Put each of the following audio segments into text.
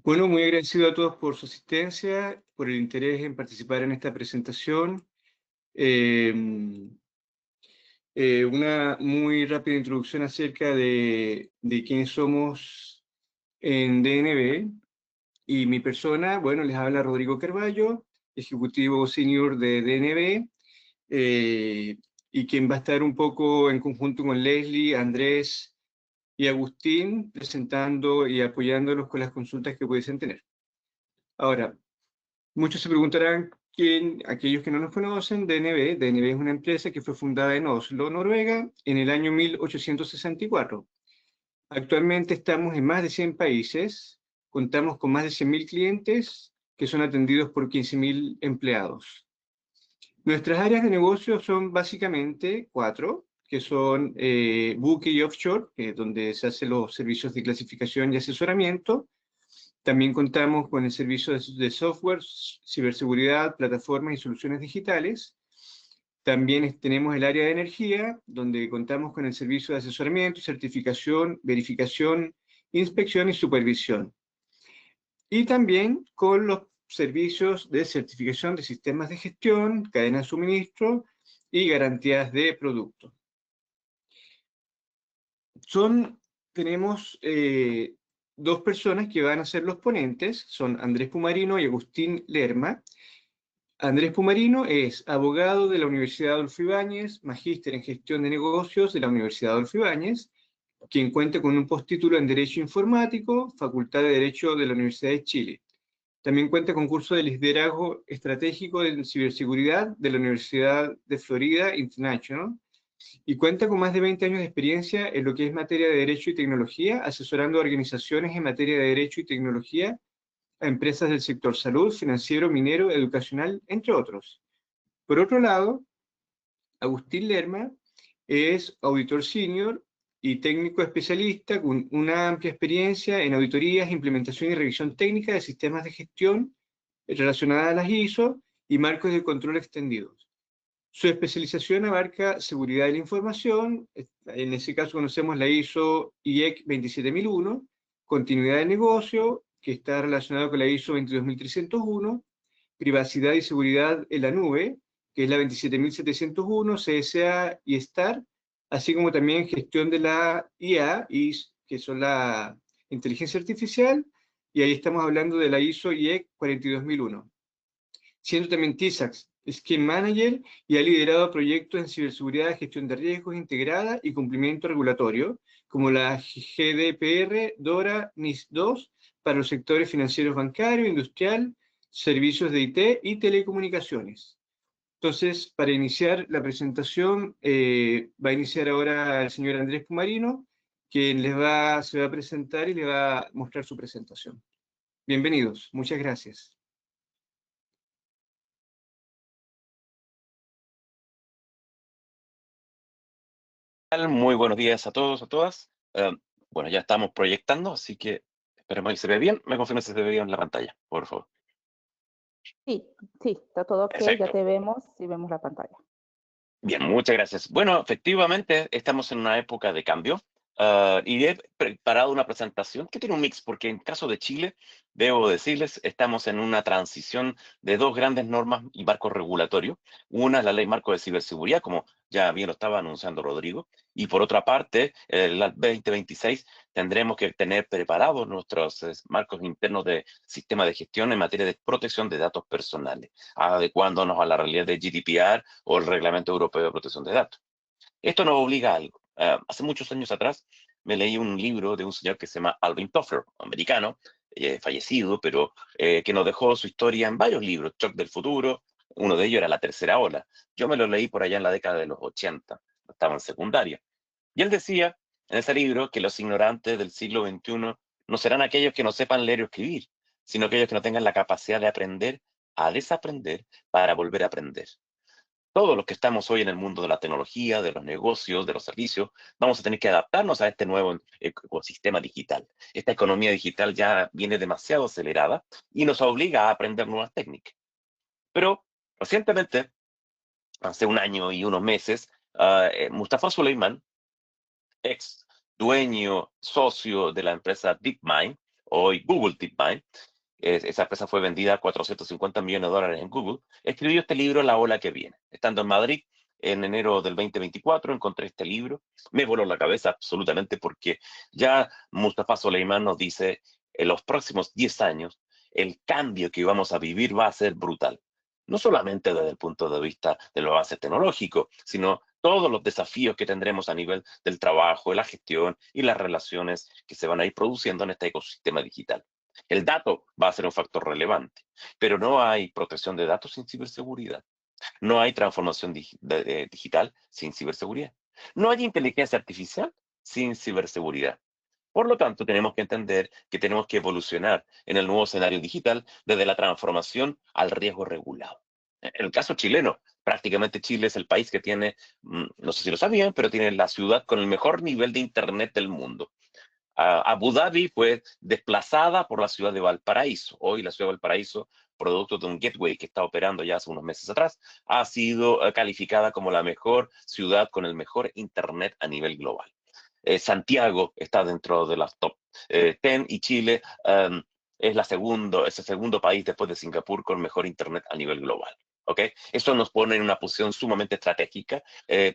Bueno, muy agradecido a todos por su asistencia, por el interés en participar en esta presentación. Eh, una muy rápida introducción acerca de quiénes somos en DNB y mi persona. Bueno, les habla Rodrigo Carballo, ejecutivo senior de DNB, y quien va a estar un poco en conjunto con Leslie, Andrés y Agustín, presentando y apoyándolos con las consultas que pudiesen tener. Ahora, muchos se preguntarán quién, aquellos que no nos conocen, DNB. DNB es una empresa que fue fundada en Oslo, Noruega, en el año 1864. Actualmente estamos en más de 100 países, contamos con más de 100.000 clientes que son atendidos por 15.000 empleados. Nuestras áreas de negocio son básicamente cuatro, que son buque y offshore, que es donde se hacen los servicios de clasificación y asesoramiento. También contamos con el servicio de software, ciberseguridad, plataformas y soluciones digitales. También tenemos el área de energía, donde contamos con el servicio de asesoramiento, certificación, verificación, inspección y supervisión. Y también con los servicios de certificación de sistemas de gestión, cadena de suministro y garantías de producto. Tenemos dos personas que van a ser los ponentes, son Andrés Pumarino y Agustín Lerma. Andrés Pumarino es abogado de la Universidad Adolfo Ibáñez, magíster en gestión de negocios de la Universidad Adolfo Ibáñez, quien cuenta con un postítulo en Derecho Informático, Facultad de Derecho de la Universidad de Chile. También cuenta con curso de liderazgo estratégico en ciberseguridad de la Universidad de Florida International y cuenta con más de 20 años de experiencia en lo que es materia de Derecho y Tecnología, asesorando a organizaciones en materia de Derecho y Tecnología a empresas del sector salud, financiero, minero, educacional, entre otros. Por otro lado, Agustín Lerma es auditor senior y técnico especialista con una amplia experiencia en auditorías, implementación y revisión técnica de sistemas de gestión relacionadas a las ISO y marcos de control extendidos. Su especialización abarca seguridad de la información, en ese caso conocemos la ISO IEC 27001, continuidad del negocio, que está relacionado con la ISO 22301, privacidad y seguridad en la nube, que es la 27701, CSA y STAR, así como también gestión de la IA, que son la inteligencia artificial, y ahí estamos hablando de la ISO IEC 42001. Siendo también TISAX Scheme Manager y ha liderado proyectos en ciberseguridad, gestión de riesgos integrada y cumplimiento regulatorio, como la GDPR, DORA, NIS2, para los sectores financieros, bancario, industrial, servicios de IT y telecomunicaciones. Entonces, para iniciar la presentación, va a iniciar ahora el señor Andrés Pumarino, quien se va a presentar y le va a mostrar su presentación. Bienvenidos, muchas gracias. Muy buenos días a todos, a todas. Bueno, ya estamos proyectando, así que esperemos que se vea bien. Me confirme si se ve bien en la pantalla, por favor. Sí, está todo ok, Perfecto. ya te vemos y vemos la pantalla. Bien, muchas gracias. Bueno, efectivamente, estamos en una época de cambio y he preparado una presentación que tiene un mix, porque en caso de Chile, debo decirles, estamos en una transición de dos grandes normas y marcos regulatorios. Una es la Ley Marco de Ciberseguridad, como ya bien lo estaba anunciando Rodrigo, y por otra parte, el 2026 tendremos que tener preparados nuestros marcos internos de sistema de gestión en materia de protección de datos personales, adecuándonos a la realidad de GDPR o el Reglamento Europeo de Protección de Datos. Esto nos obliga a algo. Hace muchos años atrás me leí un libro de un señor que se llama Alvin Toffler, americano, fallecido, pero que nos dejó su historia en varios libros, Shock del Futuro, uno de ellos era La Tercera Ola. Yo me lo leí por allá en la década de los 80, estaba en secundaria. Y él decía en ese libro que los ignorantes del siglo XXI no serán aquellos que no sepan leer o escribir, sino aquellos que no tengan la capacidad de aprender a desaprender para volver a aprender. Todos los que estamos hoy en el mundo de la tecnología, de los negocios, de los servicios, vamos a tener que adaptarnos a este nuevo ecosistema digital. Esta economía digital ya viene demasiado acelerada y nos obliga a aprender nuevas técnicas. Pero recientemente, hace un año y unos meses, Mustafa Suleiman, ex dueño, socio de la empresa DeepMind, hoy Google DeepMind, esa empresa fue vendida a $450 millones en Google, escribió este libro, La ola que viene. Estando en Madrid, en enero del 2024, encontré este libro. Me voló la cabeza absolutamente porque ya Mustafa Soleiman nos dice, en los próximos 10 años, el cambio que vamos a vivir va a ser brutal. No solamente desde el punto de vista de los avances tecnológicos, sino todos los desafíos que tendremos a nivel del trabajo, de la gestión y las relaciones que se van a ir produciendo en este ecosistema digital. El dato va a ser un factor relevante, pero no hay protección de datos sin ciberseguridad. No hay transformación digital sin ciberseguridad. No hay inteligencia artificial sin ciberseguridad. Por lo tanto, tenemos que entender que tenemos que evolucionar en el nuevo escenario digital desde la transformación al riesgo regulado. En el caso chileno, prácticamente Chile es el país que tiene, no sé si lo sabían, pero tiene la ciudad con el mejor nivel de Internet del mundo. Abu Dhabi fue desplazada por la ciudad de Valparaíso. Hoy la ciudad de Valparaíso, producto de un gateway que está operando ya hace unos meses atrás, ha sido calificada como la mejor ciudad con el mejor Internet a nivel global. Santiago está dentro de las top 10 y Chile es el segundo país después de Singapur con mejor Internet a nivel global. ¿Okay? Eso nos pone en una posición sumamente estratégica.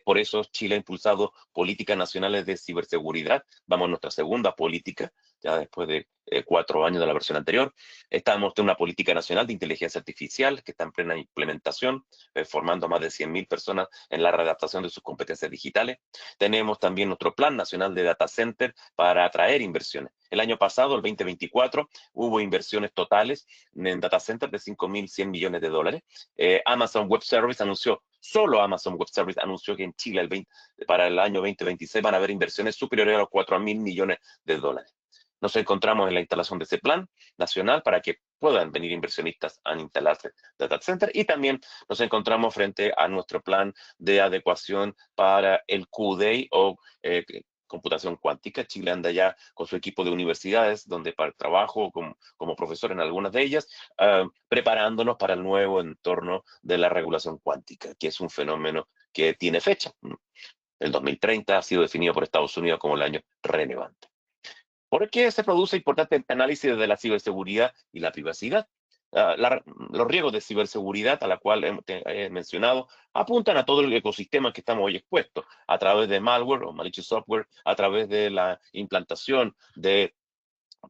Por eso Chile ha impulsado políticas nacionales de ciberseguridad. Vamos a nuestra segunda política, ya después de 4 años de la versión anterior. Estamos en una política nacional de inteligencia artificial que está en plena implementación, formando a más de 100.000 personas en la readaptación de sus competencias digitales. Tenemos también nuestro Plan Nacional de Data Center para atraer inversiones. El año pasado, el 2024, hubo inversiones totales en data center de $5.100 millones. Amazon Web Service anunció, solo Amazon Web Service anunció que en Chile para el año 2026 van a haber inversiones superiores a los $4.000 millones. Nos encontramos en la instalación de ese plan nacional para que puedan venir inversionistas a instalarse data center y también nos encontramos frente a nuestro plan de adecuación para el CUDEI o computación cuántica. Chile anda ya con su equipo de universidades, donde trabajo como profesor en algunas de ellas, preparándonos para el nuevo entorno de la regulación cuántica, que es un fenómeno que tiene fecha. El 2030 ha sido definido por Estados Unidos como el año relevante. ¿Por qué se produce importante análisis de la ciberseguridad y la privacidad? Los riesgos de ciberseguridad a la cual he mencionado apuntan a todo el ecosistema que estamos hoy expuestos, a través de malware o malicious software, a través de la implantación de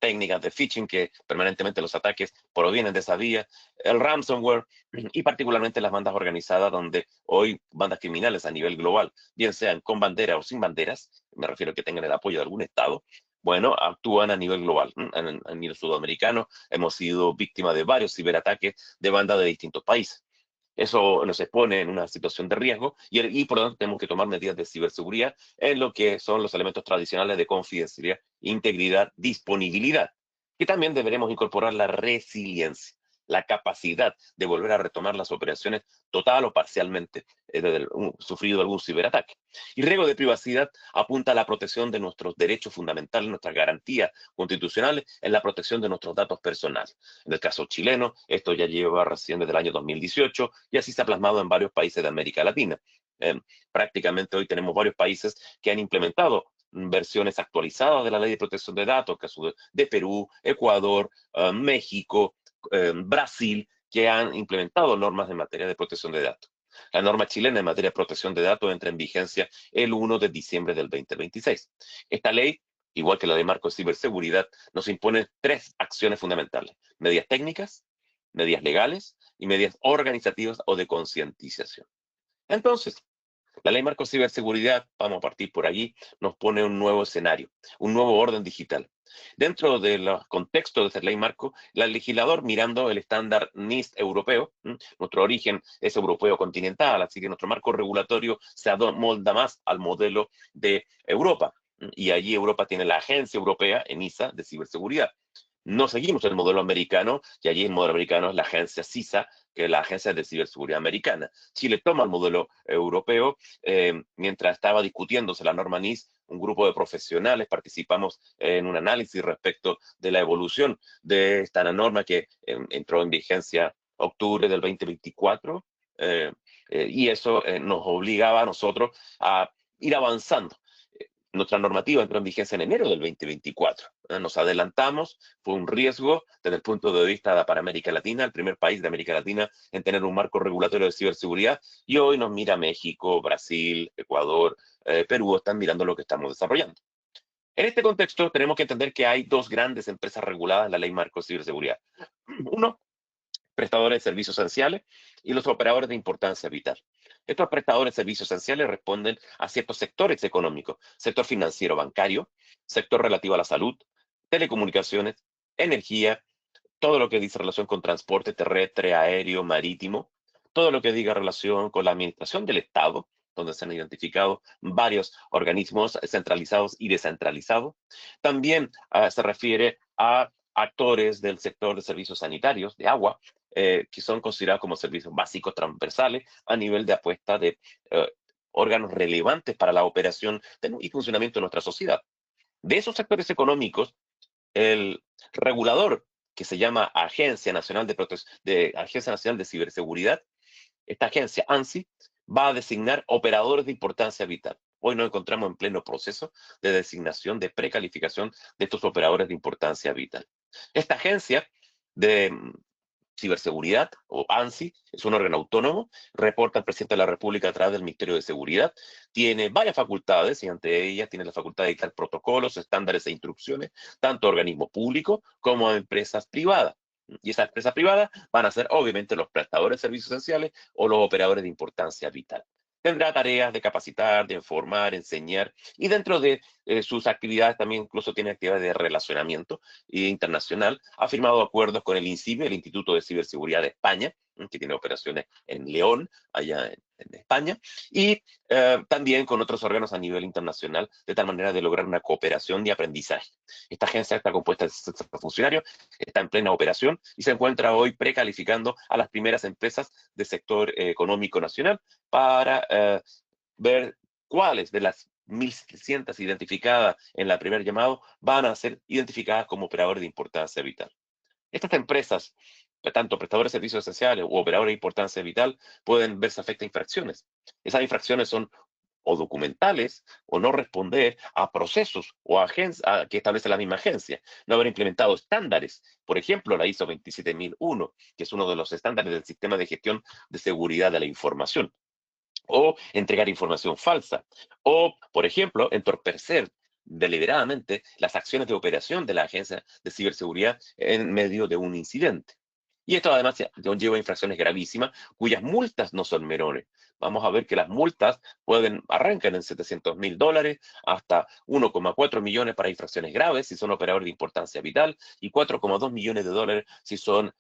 técnicas de phishing, que permanentemente los ataques provienen de esa vía, el ransomware y particularmente las bandas organizadas, donde hoy bandas criminales a nivel global, bien sean con bandera o sin banderas, me refiero a que tengan el apoyo de algún Estado, bueno, actúan a nivel global. A nivel sudamericano hemos sido víctimas de varios ciberataques de bandas de distintos países. Eso nos expone en una situación de riesgo y por lo tanto tenemos que tomar medidas de ciberseguridad en lo que son los elementos tradicionales de confidencialidad, integridad, disponibilidad. Y también deberemos incorporar la resiliencia, la capacidad de volver a retomar las operaciones total o parcialmente desde sufrido algún ciberataque. Y riesgo de privacidad apunta a la protección de nuestros derechos fundamentales, nuestras garantías constitucionales en la protección de nuestros datos personales. En el caso chileno, esto ya lleva recién desde el año 2018 y así se ha plasmado en varios países de América Latina. Prácticamente hoy tenemos varios países que han implementado versiones actualizadas de la Ley de Protección de Datos, caso de Perú, Ecuador, México, Brasil, que han implementado normas en materia de protección de datos. La norma chilena en materia de protección de datos entra en vigencia el 1 de diciembre del 2026. Esta ley, igual que la de marco de ciberseguridad, nos impone 3 acciones fundamentales: medidas técnicas, medidas legales y medidas organizativas o de concientización. Entonces, la ley marco de ciberseguridad, vamos a partir por allí, nos pone un nuevo escenario, un nuevo orden digital. Dentro de los contextos de esta ley marco, el legislador, mirando el estándar NIST europeo, nuestro origen es europeo continental, así que nuestro marco regulatorio se amolda más al modelo de Europa. Y allí Europa tiene la Agencia Europea, ENISA, de ciberseguridad. No seguimos el modelo americano, y allí el modelo americano es la agencia CISA, que es la Agencia de Ciberseguridad Americana. Chile toma el modelo europeo. Mientras estaba discutiéndose la norma NIS, un grupo de profesionales participamos en un análisis respecto de la evolución de esta norma que entró en vigencia octubre del 2024, y eso nos obligaba a nosotros a ir avanzando. Nuestra normativa entró en vigencia en enero del 2024. Nos adelantamos, fue un riesgo desde el punto de vista para América Latina, el primer país de América Latina en tener un marco regulatorio de ciberseguridad, y hoy nos mira México, Brasil, Ecuador, Perú, están mirando lo que estamos desarrollando. En este contexto, tenemos que entender que hay dos grandes empresas reguladas en la Ley Marco de Ciberseguridad. Uno, prestadores de servicios esenciales y los operadores de importancia vital. Estos prestadores de servicios esenciales responden a ciertos sectores económicos, sector financiero bancario, sector relativo a la salud, telecomunicaciones, energía, todo lo que dice relación con transporte terrestre, aéreo, marítimo, todo lo que diga relación con la administración del Estado, donde se han identificado varios organismos centralizados y descentralizados. También se refiere a actores del sector de servicios sanitarios, de agua, que son considerados como servicios básicos transversales a nivel de apuesta de órganos relevantes para la operación y funcionamiento de nuestra sociedad. De esos sectores económicos, el regulador, que se llama Agencia Nacional Agencia Nacional de Ciberseguridad, esta agencia, ANSI, va a designar operadores de importancia vital. Hoy nos encontramos en pleno proceso de designación, de precalificación de estos operadores de importancia vital. Esta agencia de ciberseguridad, o ANSI, es un órgano autónomo, reporta al presidente de la República a través del Ministerio de Seguridad, tiene varias facultades y ante ellas tiene la facultad de dictar protocolos, estándares e instrucciones, tanto a organismos públicos como a empresas privadas. Y esas empresas privadas van a ser obviamente los prestadores de servicios esenciales o los operadores de importancia vital. Tendrá tareas de capacitar, de informar, enseñar, y dentro de sus actividades también incluso tiene actividades de relacionamiento internacional. Ha firmado acuerdos con el INCIBE, el Instituto de Ciberseguridad de España, que tiene operaciones en León, allá en España, y también con otros órganos a nivel internacional, de tal manera de lograr una cooperación y aprendizaje. Esta agencia está compuesta de 60 funcionarios, está en plena operación y se encuentra hoy precalificando a las primeras empresas del sector económico nacional para ver cuáles de las 1.700 identificadas en la primer llamado van a ser identificadas como operadores de importancia vital. Estas empresas, tanto prestadores de servicios esenciales u operadores de importancia vital, pueden verse afectadas a infracciones. Esas infracciones son o documentales o no responder a procesos o agencias que establece la misma agencia, no haber implementado estándares, por ejemplo, la ISO 27001, que es uno de los estándares del sistema de gestión de seguridad de la información, o entregar información falsa, o, por ejemplo, entorpecer deliberadamente las acciones de operación de la agencia de ciberseguridad en medio de un incidente. Y esto además conlleva infracciones gravísimas, cuyas multas no son menores. Vamos a ver que las multas arrancan en $700.000 hasta 1,4 millones para infracciones graves si son operadores de importancia vital y 4,2 millones de dólares si son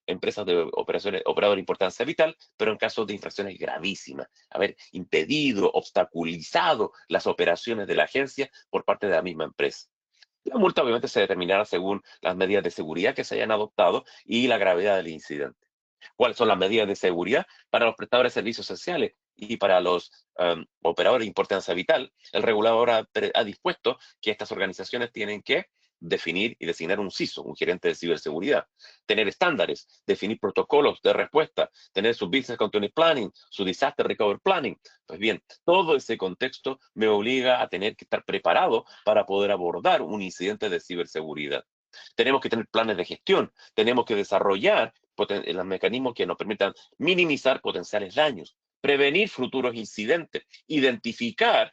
empresas de operadores de importancia vital, pero en casos de infracciones gravísimas. Haber impedido, obstaculizado las operaciones de la agencia por parte de la misma empresa. La multa obviamente se determinará según las medidas de seguridad que se hayan adoptado y la gravedad del incidente. ¿Cuáles son las medidas de seguridad para los prestadores de servicios esenciales y para los operadores de importancia vital? El regulador ha dispuesto que estas organizaciones tienen que definir y designar un CISO, un gerente de ciberseguridad, tener estándares, definir protocolos de respuesta, tener su Business Continuity Planning, su Disaster Recovery Planning. Pues bien, todo ese contexto me obliga a tener que estar preparado para poder abordar un incidente de ciberseguridad. Tenemos que tener planes de gestión, tenemos que desarrollar los mecanismos que nos permitan minimizar potenciales daños, prevenir futuros incidentes, identificar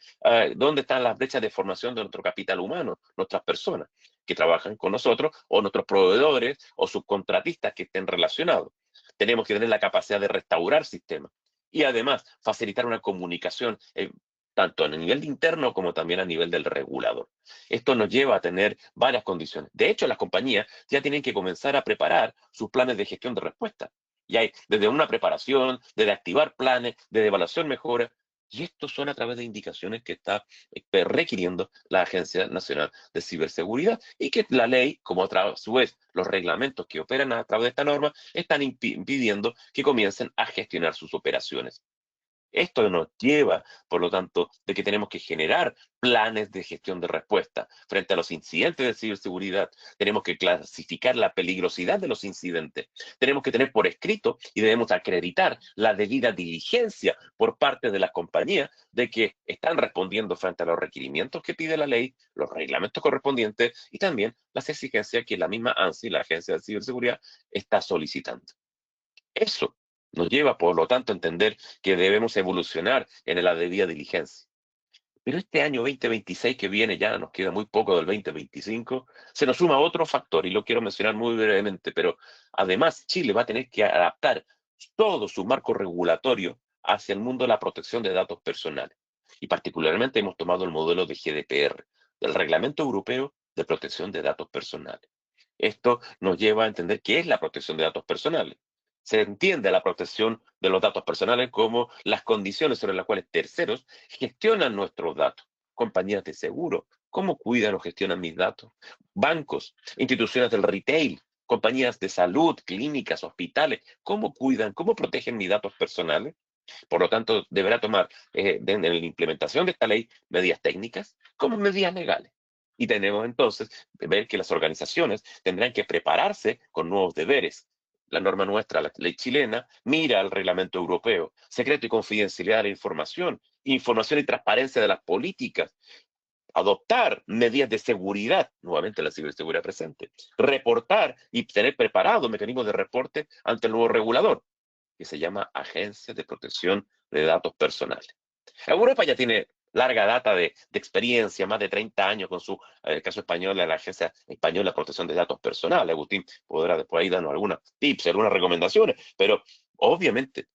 dónde están las brechas de formación de nuestro capital humano, nuestras personas que trabajan con nosotros, o nuestros proveedores o subcontratistas que estén relacionados. Tenemos que tener la capacidad de restaurar sistemas y además facilitar una comunicación tanto a nivel interno como también a nivel del regulador. Esto nos lleva a tener varias condiciones. De hecho, las compañías ya tienen que comenzar a preparar sus planes de gestión de respuesta. Y hay desde una preparación, desde activar planes, desde evaluación mejora, y estos son a través de indicaciones que está requiriendo la Agencia Nacional de Ciberseguridad y que la ley, como a su vez los reglamentos que operan a través de esta norma, están impidiendo que comiencen a gestionar sus operaciones. Esto nos lleva, por lo tanto, de que tenemos que generar planes de gestión de respuesta frente a los incidentes de ciberseguridad. Tenemos que clasificar la peligrosidad de los incidentes. Tenemos que tener por escrito y debemos acreditar la debida diligencia por parte de las compañías de que están respondiendo frente a los requerimientos que pide la ley, los reglamentos correspondientes y también las exigencias que la misma ANSI, la Agencia de Ciberseguridad, está solicitando. Eso nos lleva, por lo tanto, a entender que debemos evolucionar en la debida diligencia. Pero este año 2026 que viene, ya nos queda muy poco del 2025, se nos suma otro factor, y lo quiero mencionar muy brevemente, pero además Chile va a tener que adaptar todo su marco regulatorio hacia el mundo de la protección de datos personales. Y particularmente hemos tomado el modelo de GDPR, del Reglamento Europeo de Protección de Datos Personales. Esto nos lleva a entender qué es la protección de datos personales. Se entiende la protección de los datos personales como las condiciones sobre las cuales terceros gestionan nuestros datos. Compañías de seguro, ¿cómo cuidan o gestionan mis datos? Bancos, instituciones del retail, compañías de salud, clínicas, hospitales, ¿cómo cuidan, cómo protegen mis datos personales? Por lo tanto, deberá tomar en la implementación de esta ley medidas técnicas como medidas legales. Y tenemos entonces que ver que las organizaciones tendrán que prepararse con nuevos deberes. La norma nuestra, la ley chilena, mira al reglamento europeo, secreto y confidencialidad de la información, información y transparencia de las políticas, adoptar medidas de seguridad, nuevamente la ciberseguridad presente, reportar y tener preparados mecanismos de reporte ante el nuevo regulador, que se llama Agencia de Protección de Datos Personales. Europa ya tiene larga data de experiencia, más de 30 años con su caso español, la Agencia Española de Protección de Datos Personales. Agustín podrá después ahí darnos algunos tips, algunas recomendaciones, pero obviamente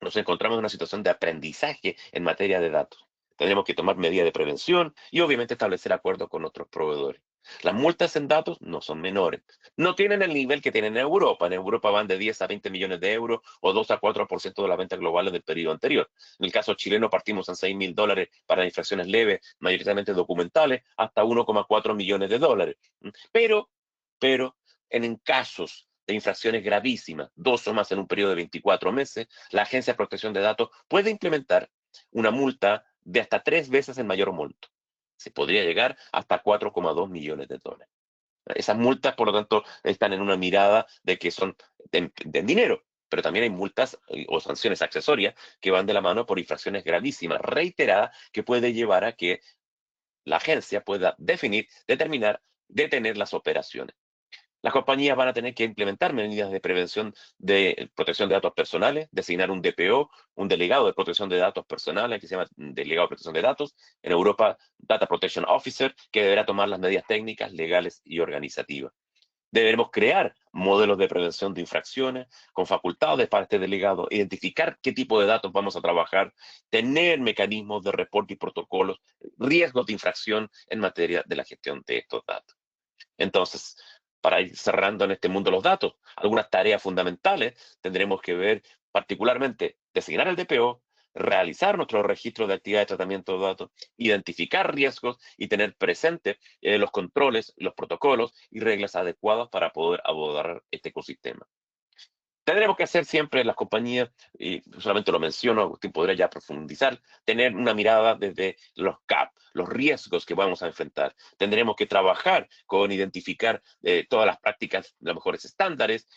nos encontramos en una situación de aprendizaje en materia de datos. Tendremos que tomar medidas de prevención y obviamente establecer acuerdos con otros proveedores. Las multas en datos no son menores. No tienen el nivel que tienen en Europa. En Europa van de 10 a 20 millones de euros o 2 a 4% de la venta global del periodo anterior. En el caso chileno partimos en $6.000 para infracciones leves, mayoritariamente documentales, hasta 1,4 millones de dólares. Pero en casos de infracciones gravísimas, 2 o más en un periodo de 24 meses, la Agencia de Protección de Datos puede implementar una multa de hasta 3 veces el mayor monto. Se podría llegar hasta 4,2 millones de dólares. Esas multas, por lo tanto, están en una mirada de que son de dinero, pero también hay multas o sanciones accesorias que van de la mano por infracciones gravísimas, reiteradas, que puede llevar a que la agencia pueda definir, determinar, detener las operaciones. Las compañías van a tener que implementar medidas de prevención de protección de datos personales, designar un DPO, un delegado de protección de datos personales, que se llama delegado de protección de datos. En Europa, Data Protection Officer, que deberá tomar las medidas técnicas, legales y organizativas. Deberemos crear modelos de prevención de infracciones con facultades para este delegado, identificar qué tipo de datos vamos a trabajar, tener mecanismos de reporte y protocolos, riesgos de infracción en materia de la gestión de estos datos. Entonces, para ir cerrando en este mundo de los datos, algunas tareas fundamentales tendremos que ver particularmente designar el DPO, realizar nuestro registro de actividad de tratamiento de datos, identificar riesgos y tener presente los controles, los protocolos y reglas adecuadas para poder abordar este ecosistema. Tendremos que hacer siempre las compañías, y solamente lo menciono, Agustín podría ya profundizar, tener una mirada desde los CAP, los riesgos que vamos a enfrentar. Tendremos que trabajar con identificar todas las prácticas, los mejores estándares,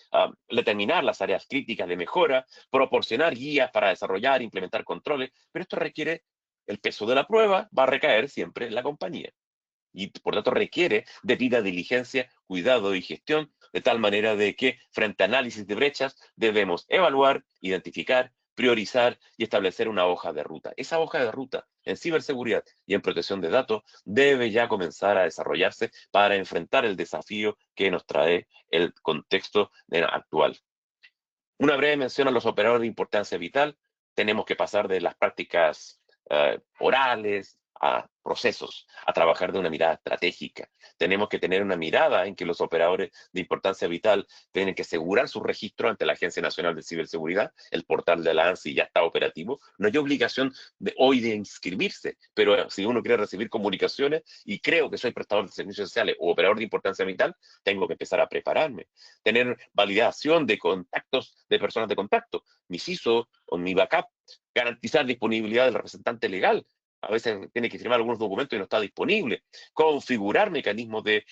determinar las áreas críticas de mejora, proporcionar guías para desarrollar e implementar controles, pero esto requiere, el peso de la prueba va a recaer siempre en la compañía. Y por tanto requiere debida diligencia, cuidado y gestión, de tal manera de que frente a análisis de brechas debemos evaluar, identificar, priorizar y establecer una hoja de ruta. Esa hoja de ruta en ciberseguridad y en protección de datos debe ya comenzar a desarrollarse para enfrentar el desafío que nos trae el contexto actual. Una breve mención a los operadores de importancia vital. Tenemos que pasar de las prácticas orales a procesos, a trabajar de una mirada estratégica. Tenemos que tener una mirada en que los operadores de importancia vital tienen que asegurar su registro ante la Agencia Nacional de Ciberseguridad. El portal de la ANSI ya está operativo. No hay obligación hoy de inscribirse, pero si uno quiere recibir comunicaciones y creo que soy prestador de servicios sociales o operador de importancia vital, tengo que empezar a prepararme. Tener validación de contactos de personas de contacto, mi CISO o mi backup, garantizar disponibilidad del representante legal. A veces tiene que firmar algunos documentos y no está disponible. Configurar mecanismos de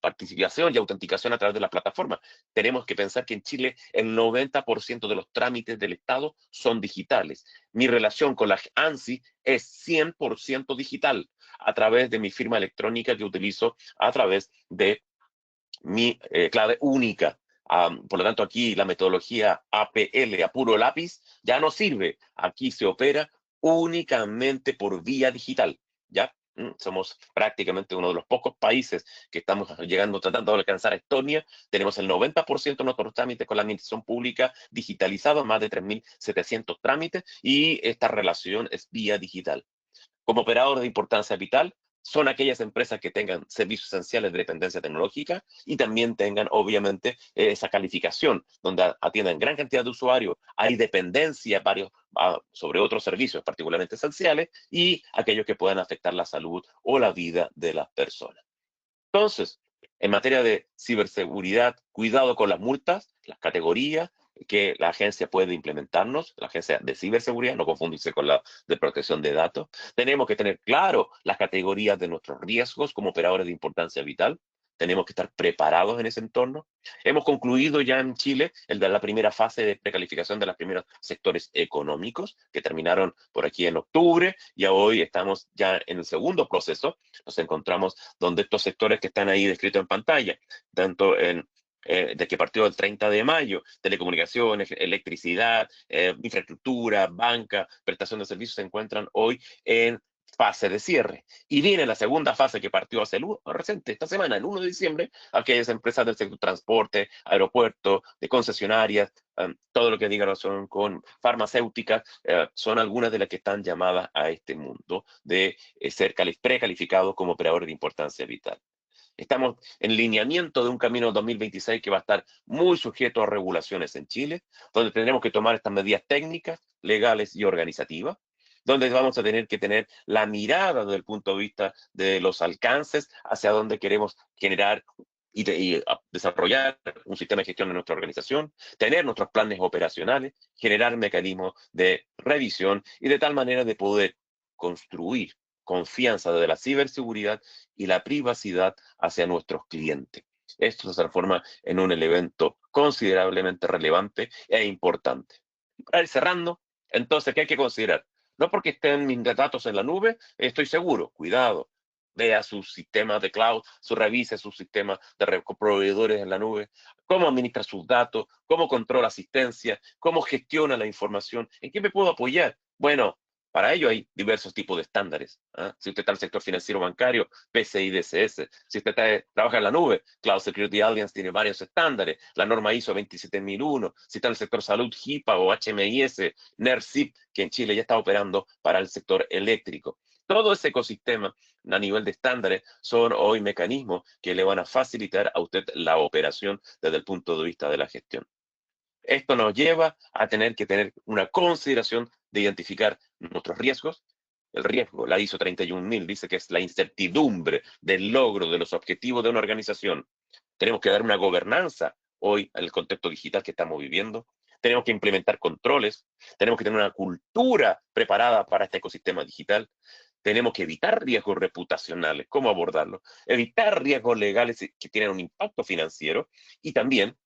participación y autenticación a través de las plataformas. Tenemos que pensar que en Chile el 90% de los trámites del Estado son digitales. Mi relación con la ANSI es 100% digital a través de mi firma electrónica que utilizo a través de mi clave única. Por lo tanto, aquí la metodología APL, a puro lápiz, ya no sirve. Aquí se opera únicamente por vía digital, ¿ya? Somos prácticamente uno de los pocos países que estamos llegando, tratando de alcanzar a Estonia. Tenemos el 90% de nuestros trámites con la administración pública digitalizados, más de 3.700 trámites, y esta relación es vía digital. Como operador de importancia vital, son aquellas empresas que tengan servicios esenciales de dependencia tecnológica y también tengan, obviamente, esa calificación, donde atiendan gran cantidad de usuarios, hay dependencia sobre otros servicios particularmente esenciales y aquellos que puedan afectar la salud o la vida de las personas. Entonces, en materia de ciberseguridad, cuidado con las multas, las categorías que la agencia puede implementarnos, la agencia de ciberseguridad, no confundirse con la de protección de datos. Tenemos que tener claro las categorías de nuestros riesgos como operadores de importancia vital. Tenemos que estar preparados en ese entorno. Hemos concluido ya en Chile la primera fase de precalificación de los primeros sectores económicos, que terminaron por aquí en octubre, y hoy estamos ya en el segundo proceso. Nos encontramos donde estos sectores que están ahí descritos en pantalla, tanto de que partió el 30 de mayo, telecomunicaciones, electricidad, infraestructura, banca, prestación de servicios, se encuentran hoy en fase de cierre. Y viene la segunda fase que partió hace reciente, esta semana, el 1 de diciembre, aquellas empresas del sector transporte, aeropuerto, de concesionarias, todo lo que diga relación con farmacéuticas, son algunas de las que están llamadas a este mundo de ser precalificados como operadores de importancia vital. Estamos en lineamiento de un camino 2026 que va a estar muy sujeto a regulaciones en Chile, donde tendremos que tomar estas medidas técnicas, legales y organizativas, donde vamos a tener que tener la mirada desde el punto de vista de los alcances hacia donde queremos generar y desarrollar un sistema de gestión de nuestra organización, tener nuestros planes operacionales, generar mecanismos de revisión y de tal manera de poder construir confianza de la ciberseguridad y la privacidad hacia nuestros clientes. Esto se transforma en un evento considerablemente relevante e importante. Para ir cerrando, entonces, ¿qué hay que considerar? No porque estén mis datos en la nube, estoy seguro. Cuidado. Vea sus sistemas de cloud, revise sus sistemas de proveedores en la nube, cómo administra sus datos, cómo controla asistencia, cómo gestiona la información, en qué me puedo apoyar. Bueno, para ello hay diversos tipos de estándares. Si usted está en el sector financiero bancario, PCI DSS. Si usted trabaja en la nube, Cloud Security Alliance tiene varios estándares. La norma ISO 27001. Si está en el sector salud, HIPAA o HMIS, NERSIP, que en Chile ya está operando para el sector eléctrico. Todo ese ecosistema a nivel de estándares son hoy mecanismos que le van a facilitar a usted la operación desde el punto de vista de la gestión. Esto nos lleva a tener que tener una consideración de identificar nuestros riesgos. El riesgo, la ISO 31000 dice que es la incertidumbre del logro de los objetivos de una organización. Tenemos que dar una gobernanza hoy en el contexto digital que estamos viviendo. Tenemos que implementar controles. Tenemos que tener una cultura preparada para este ecosistema digital. Tenemos que evitar riesgos reputacionales. ¿Cómo abordarlo? Evitar riesgos legales que tienen un impacto financiero y también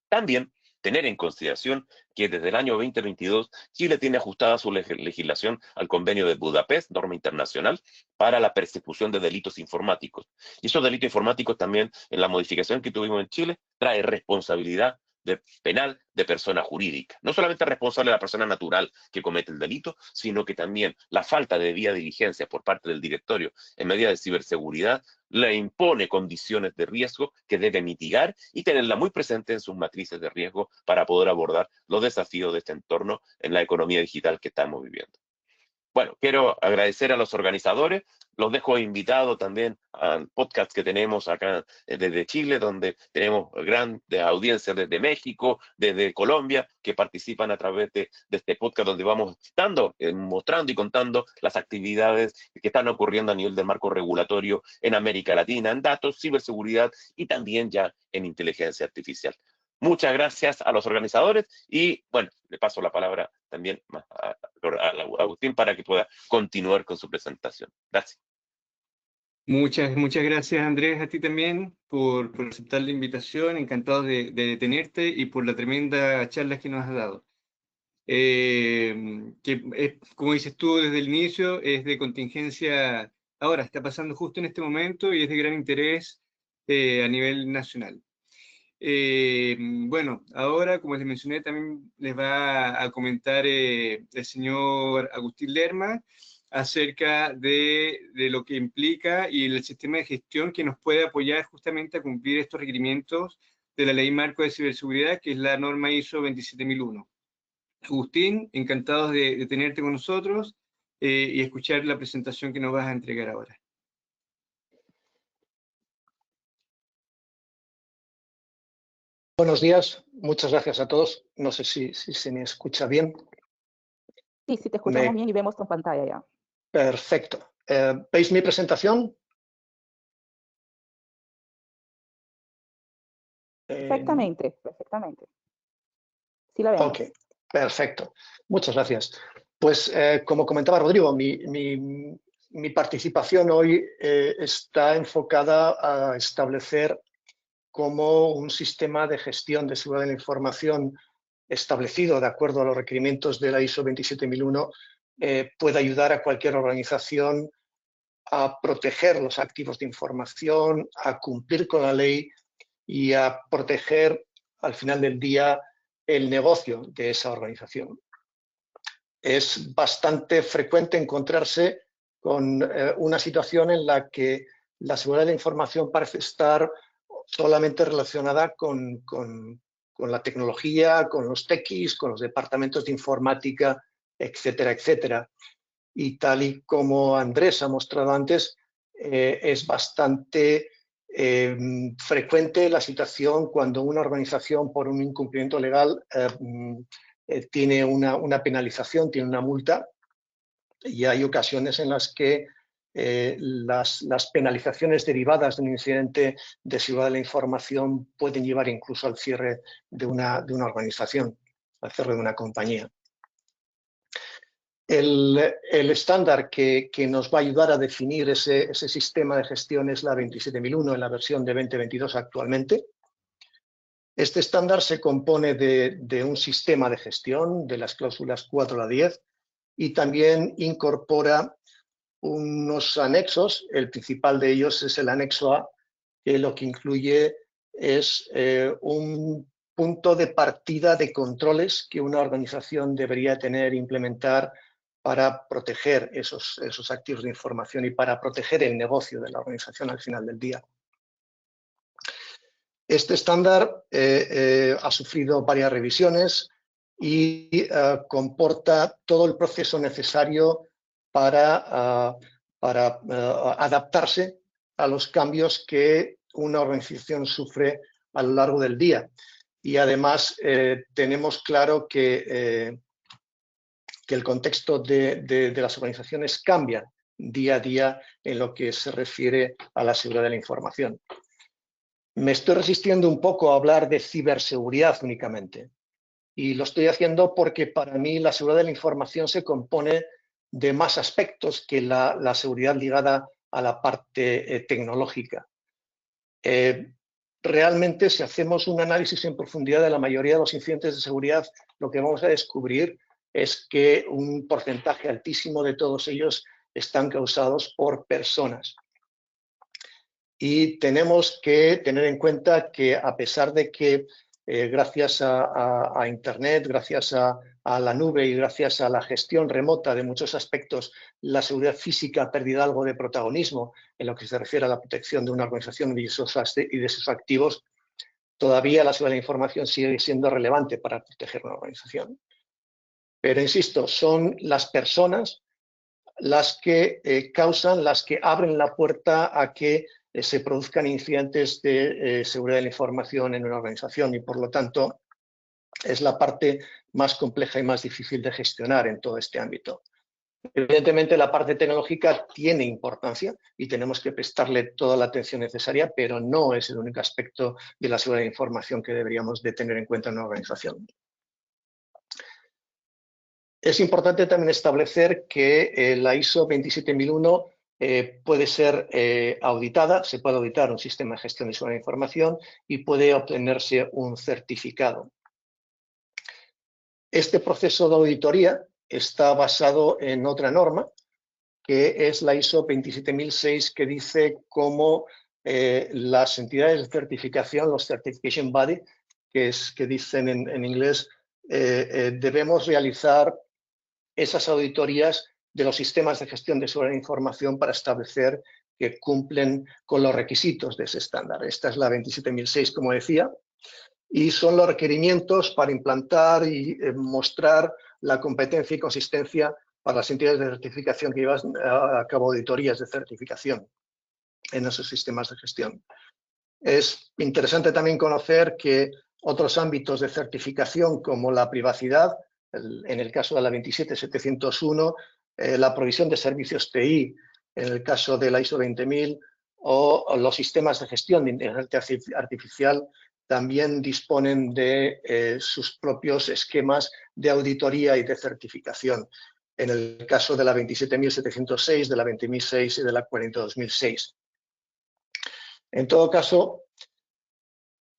tener en consideración que desde el año 2022 Chile tiene ajustada su legislación al Convenio de Budapest, norma internacional, para la persecución de delitos informáticos. Y esos delitos informáticos también, en la modificación que tuvimos en Chile, trae responsabilidad penal de persona jurídica. No solamente responsable de la persona natural que comete el delito, sino que también la falta de debida diligencia por parte del directorio en medida de ciberseguridad le impone condiciones de riesgo que debe mitigar y tenerla muy presente en sus matrices de riesgo para poder abordar los desafíos de este entorno en la economía digital que estamos viviendo. bueno, quiero agradecer a los organizadores. Los dejo invitados también al podcast que tenemos acá desde Chile, donde tenemos grandes audiencias desde México, desde Colombia, que participan a través de este podcast, donde vamos mostrando y contando las actividades que están ocurriendo a nivel del marco regulatorio en América Latina, en datos, ciberseguridad y también ya en inteligencia artificial. Muchas gracias a los organizadores y, bueno, le paso la palabra también a Agustín para que pueda continuar con su presentación. Gracias. Muchas gracias, Andrés, a ti también por aceptar la invitación. Encantado de tenerte y por la tremenda charla que nos has dado. Como dices tú desde el inicio, es de contingencia, ahora está pasando justo en este momento y es de gran interés a nivel nacional. Bueno, ahora, como les mencioné, también les va a comentar el señor Agustín Lerma acerca de lo que implica y el sistema de gestión que nos puede apoyar justamente a cumplir estos requerimientos de la Ley Marco de Ciberseguridad, que es la norma ISO 27001. Agustín, encantados de tenerte con nosotros y escuchar la presentación que nos vas a entregar ahora. Buenos días, muchas gracias a todos. No sé si se me escucha bien. Sí, sí, te escuchamos bien y vemos tu pantalla ya. Perfecto. ¿Veis mi presentación? Perfectamente, perfectamente. Sí la vemos. Ok, perfecto. Muchas gracias. Pues como comentaba Rodrigo, mi participación hoy está enfocada a establecer cómo un sistema de gestión de seguridad de la información establecido de acuerdo a los requerimientos de la ISO 27001 puede ayudar a cualquier organización a proteger los activos de información, a cumplir con la ley y a proteger al final del día el negocio de esa organización. Es bastante frecuente encontrarse con una situación en la que la seguridad de la información parece estar solamente relacionada con la tecnología, con los techies, con los departamentos de informática, etcétera, etcétera. Y tal y como Andrés ha mostrado antes, es bastante frecuente la situación cuando una organización por un incumplimiento legal tiene una penalización, tiene una multa, y hay ocasiones en las que las penalizaciones derivadas de un incidente de seguridad de la información pueden llevar incluso al cierre de una organización, al cierre de una compañía. El estándar que nos va a ayudar a definir ese sistema de gestión es la 27001 en la versión de 2022 actualmente. Este estándar se compone de un sistema de gestión de las cláusulas 4 a la 10 y también incorpora unos anexos. El principal de ellos es el anexo A, que lo que incluye es un punto de partida de controles que una organización debería tener e implementar para proteger esos activos de información y para proteger el negocio de la organización al final del día. Este estándar ha sufrido varias revisiones y comporta todo el proceso necesario para adaptarse a los cambios que una organización sufre a lo largo del día. Y además tenemos claro que el contexto de las organizaciones cambia día a día en lo que se refiere a la seguridad de la información. Me estoy resistiendo un poco a hablar de ciberseguridad únicamente. Y lo estoy haciendo porque para mí la seguridad de la información se compone de más aspectos que la seguridad ligada a la parte tecnológica. Realmente, si hacemos un análisis en profundidad de la mayoría de los incidentes de seguridad, lo que vamos a descubrir es que un porcentaje altísimo de todos ellos están causados por personas. Y tenemos que tener en cuenta que a pesar de que gracias a Internet, gracias a la nube y gracias a la gestión remota de muchos aspectos, la seguridad física ha perdido algo de protagonismo en lo que se refiere a la protección de una organización y de sus activos, todavía la seguridad de la información sigue siendo relevante para proteger una organización. Pero insisto, son las personas las que causan, las que abren la puerta a que se produzcan incidentes de seguridad de la información en una organización y, por lo tanto, es la parte más compleja y más difícil de gestionar en todo este ámbito. Evidentemente, la parte tecnológica tiene importancia y tenemos que prestarle toda la atención necesaria, pero no es el único aspecto de la seguridad de la información que deberíamos de tener en cuenta en una organización. Es importante también establecer que la ISO 27001 puede ser auditada, se puede auditar un sistema de gestión de seguridad de información y puede obtenerse un certificado. Este proceso de auditoría está basado en otra norma, que es la ISO 27006, que dice cómo las entidades de certificación, los Certification Body, que dicen en inglés, debemos realizar esas auditorías de los sistemas de gestión de seguridad de información para establecer que cumplen con los requisitos de ese estándar. Esta es la 27006, como decía, y son los requerimientos para implantar y mostrar la competencia y consistencia para las entidades de certificación que llevan a cabo auditorías de certificación en esos sistemas de gestión. Es interesante también conocer que otros ámbitos de certificación, como la privacidad, en el caso de la 27701, la provisión de servicios TI, en el caso de la ISO 20000, o los sistemas de gestión de inteligencia artificial, también disponen de sus propios esquemas de auditoría y de certificación. En el caso de la 27706, de la 20006 y de la 42006. En todo caso,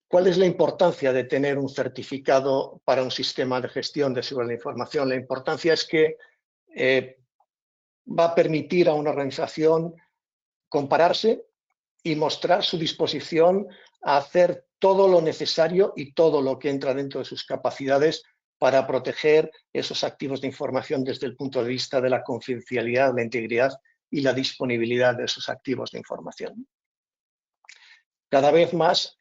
¿cuál es la importancia de tener un certificado para un sistema de gestión de seguridad de la información? La importancia es que va a permitir a una organización compararse y mostrar su disposición a hacer todo lo necesario y todo lo que entra dentro de sus capacidades para proteger esos activos de información desde el punto de vista de la confidencialidad, la integridad y la disponibilidad de esos activos de información. Cada vez más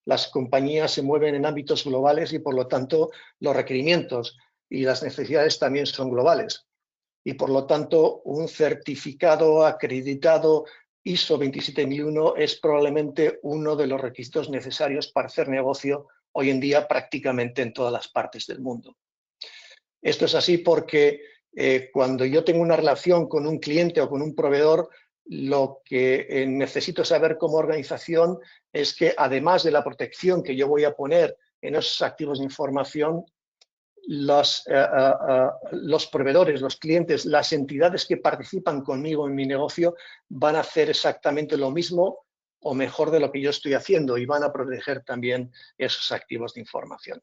las compañías se mueven en ámbitos globales y, por lo tanto, los requerimientos y las necesidades también son globales. Y, por lo tanto, un certificado acreditado ISO 27001 es probablemente uno de los requisitos necesarios para hacer negocio hoy en día prácticamente en todas las partes del mundo. Esto es así porque cuando yo tengo una relación con un cliente o con un proveedor, lo que necesito saber como organización es que, además de la protección que yo voy a poner en esos activos de información, los proveedores, los clientes, las entidades que participan conmigo en mi negocio van a hacer exactamente lo mismo o mejor de lo que yo estoy haciendo y van a proteger también esos activos de información.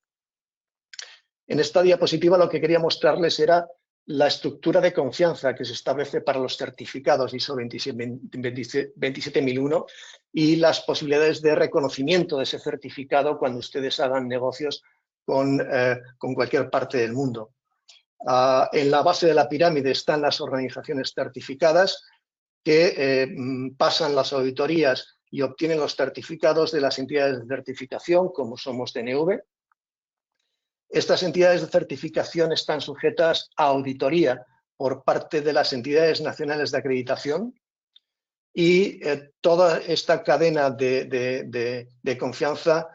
En esta diapositiva lo que quería mostrarles era la estructura de confianza que se establece para los certificados ISO 27001 y las posibilidades de reconocimiento de ese certificado cuando ustedes hagan negocios con cualquier parte del mundo. En la base de la pirámide están las organizaciones certificadas que pasan las auditorías y obtienen los certificados de las entidades de certificación, como somos DNV. Estas entidades de certificación están sujetas a auditoría por parte de las entidades nacionales de acreditación y toda esta cadena de confianza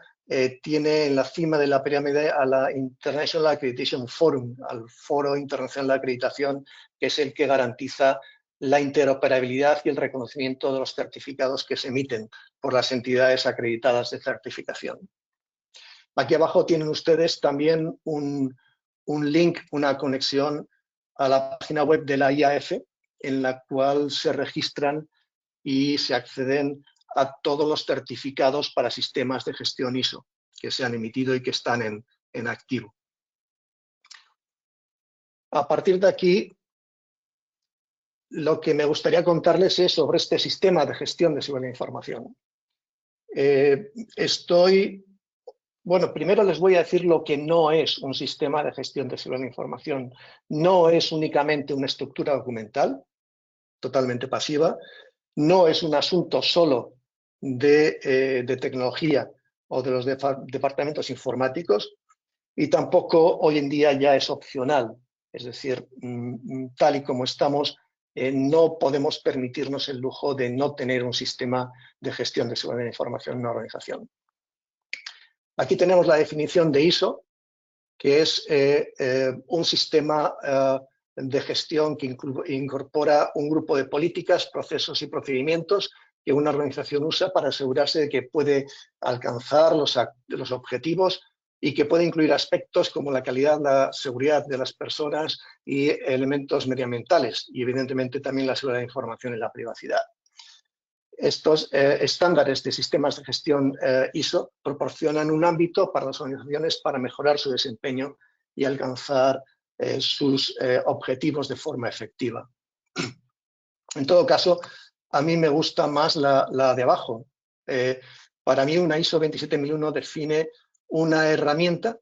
tiene en la cima de la pirámide a la International Accreditation Forum, al Foro Internacional de Acreditación, que es el que garantiza la interoperabilidad y el reconocimiento de los certificados que se emiten por las entidades acreditadas de certificación. Aquí abajo tienen ustedes también un link, una conexión a la página web de la IAF, en la cual se registran y se acceden a todos los certificados para sistemas de gestión ISO que se han emitido y que están en activo. A partir de aquí, lo que me gustaría contarles es sobre este sistema de gestión de seguridad de la información. Bueno, primero les voy a decir lo que no es un sistema de gestión de seguridad de la información. No es únicamente una estructura documental, totalmente pasiva. No es un asunto solo de tecnología o de los departamentos informáticos y tampoco hoy en día ya es opcional Es decir, tal y como estamos, no podemos permitirnos el lujo de no tener un sistema de gestión de seguridad de la información en una organización. Aquí tenemos la definición de ISO, que es un sistema de gestión que incorpora un grupo de políticas, procesos y procedimientos que una organización usa para asegurarse de que puede alcanzar los objetivos y que puede incluir aspectos como la calidad, la seguridad de las personas y elementos medioambientales y evidentemente también la seguridad de la información y la privacidad. Estos estándares de sistemas de gestión ISO proporcionan un ámbito para las organizaciones para mejorar su desempeño y alcanzar sus objetivos de forma efectiva. En todo caso, a mí me gusta más la de abajo. Para mí una ISO 27001 define una herramienta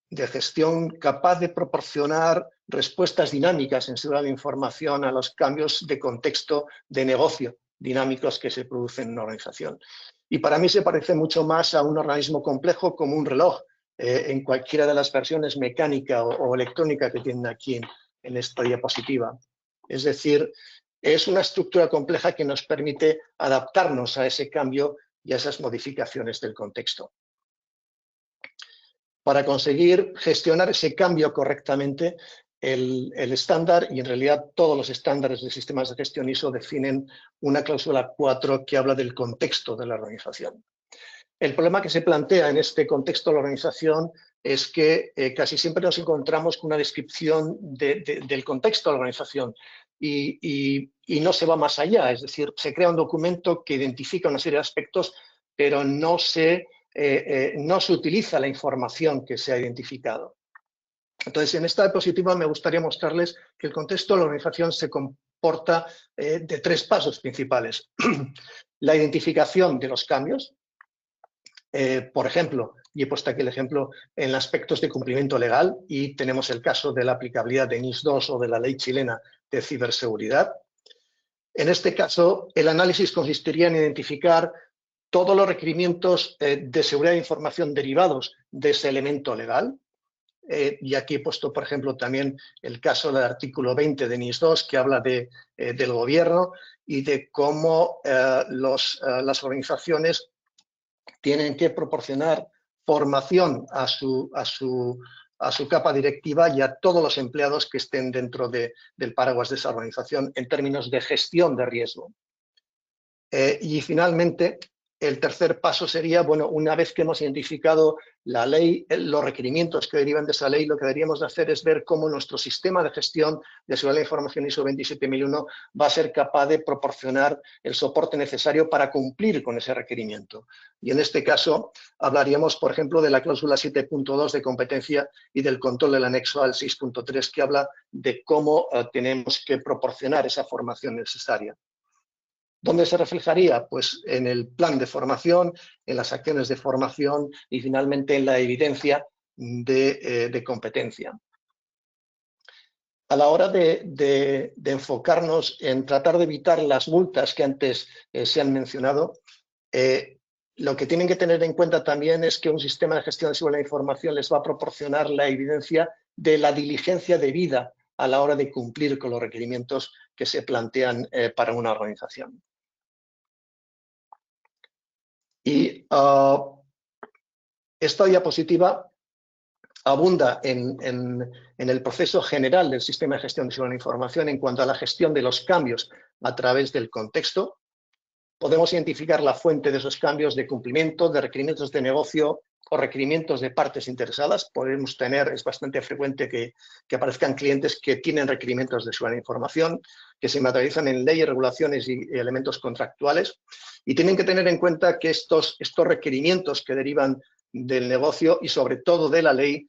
de gestión capaz de proporcionar respuestas dinámicas en seguridad de información a los cambios de contexto de negocio dinámicos que se producen en una organización. Y para mí se parece mucho más a un organismo complejo como un reloj, en cualquiera de las versiones mecánica o electrónica que tienen aquí en esta diapositiva. Es decir, es una estructura compleja que nos permite adaptarnos a ese cambio y a esas modificaciones del contexto. Para conseguir gestionar ese cambio correctamente, el estándar, y en realidad todos los estándares de sistemas de gestión ISO definen una cláusula 4 que habla del contexto de la organización. El problema que se plantea en este contexto de la organización es que casi siempre nos encontramos con una descripción del contexto de la organización y no se va más allá, es decir, se crea un documento que identifica una serie de aspectos, pero no se utiliza la información que se ha identificado. Entonces, en esta diapositiva me gustaría mostrarles que el contexto de la organización se comporta de 3 pasos principales. La identificación de los cambios, por ejemplo, y he puesto aquí el ejemplo en aspectos de cumplimiento legal y tenemos el caso de la aplicabilidad de NIS 2 o de la ley chilena de ciberseguridad. En este caso, el análisis consistiría en identificar todos los requerimientos de seguridad de información derivados de ese elemento legal. Y aquí he puesto, por ejemplo, también el caso del artículo 20 de NIS 2, que habla del gobierno y de cómo las organizaciones tienen que proporcionar formación a su capa directiva y a todos los empleados que estén dentro del paraguas de esa organización en términos de gestión de riesgo. Y finalmente, el tercer paso sería, bueno, una vez que hemos identificado la ley, los requerimientos que derivan de esa ley, lo que deberíamos de hacer es ver cómo nuestro sistema de gestión de seguridad de la información ISO 27001 va a ser capaz de proporcionar el soporte necesario para cumplir con ese requerimiento. Y en este caso hablaríamos, por ejemplo, de la cláusula 7.2 de competencia y del control del anexo al 6.3 que habla de cómo tenemos que proporcionar esa formación necesaria. ¿Dónde se reflejaría? Pues en el plan de formación, en las acciones de formación y finalmente en la evidencia de competencia. A la hora de enfocarnos en tratar de evitar las multas que antes se han mencionado, lo que tienen que tener en cuenta también es que un sistema de gestión de seguridad de la información les va a proporcionar la evidencia de la diligencia debida a la hora de cumplir con los requerimientos que se plantean para una organización. Y esta diapositiva abunda en el proceso general del sistema de gestión de seguridad de la información en cuanto a la gestión de los cambios a través del contexto. Podemos identificar la fuente de esos cambios de cumplimiento, de requerimientos de negocio o requerimientos de partes interesadas. Podemos tener, es bastante frecuente que aparezcan clientes que tienen requerimientos de seguridad de la información, que se materializan en leyes, regulaciones y elementos contractuales. Y tienen que tener en cuenta que estos requerimientos que derivan del negocio y sobre todo de la ley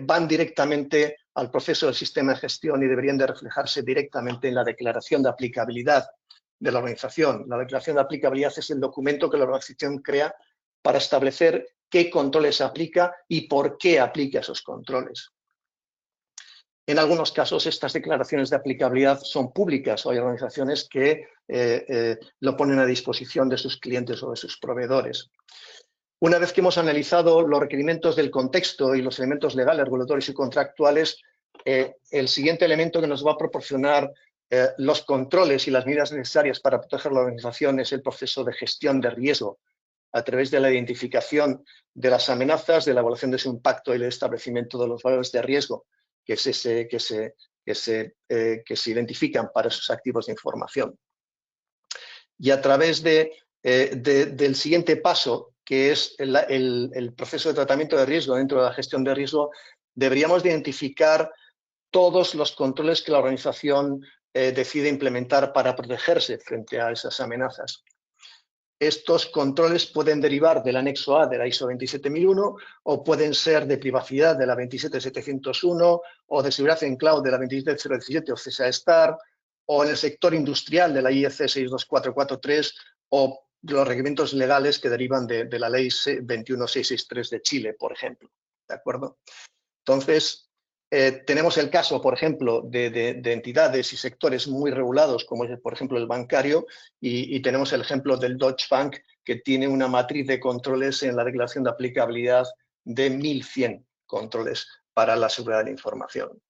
van directamente al proceso del sistema de gestión y deberían de reflejarse directamente en la declaración de aplicabilidad de la organización. La declaración de aplicabilidad es el documento que la organización crea para establecer qué controles aplica y por qué aplica esos controles. En algunos casos, estas declaraciones de aplicabilidad son públicas o hay organizaciones que lo ponen a disposición de sus clientes o de sus proveedores. Una vez que hemos analizado los requerimientos del contexto y los elementos legales, regulatorios y contractuales, el siguiente elemento que nos va a proporcionar los controles y las medidas necesarias para proteger la organización es el proceso de gestión de riesgo a través de la identificación de las amenazas, de la evaluación de su impacto y el establecimiento de los valores de riesgo que se identifican para esos activos de información. Y a través del siguiente paso, que es el proceso de tratamiento de riesgo dentro de la gestión de riesgo, deberíamos de identificar todos los controles que la organización decide implementar para protegerse frente a esas amenazas. Estos controles pueden derivar del anexo A de la ISO 27001 o pueden ser de privacidad de la 27701 o de seguridad en cloud de la 27017 o CSA-STAR o en el sector industrial de la IEC 62443 o los requerimientos legales que derivan de la ley 21663 de Chile, por ejemplo. ¿De acuerdo? Entonces, tenemos el caso, por ejemplo, de entidades y sectores muy regulados, como es, por ejemplo, el bancario, y tenemos el ejemplo del Deutsche Bank, que tiene una matriz de controles en la declaración de aplicabilidad de 1.100 controles para la seguridad de la información.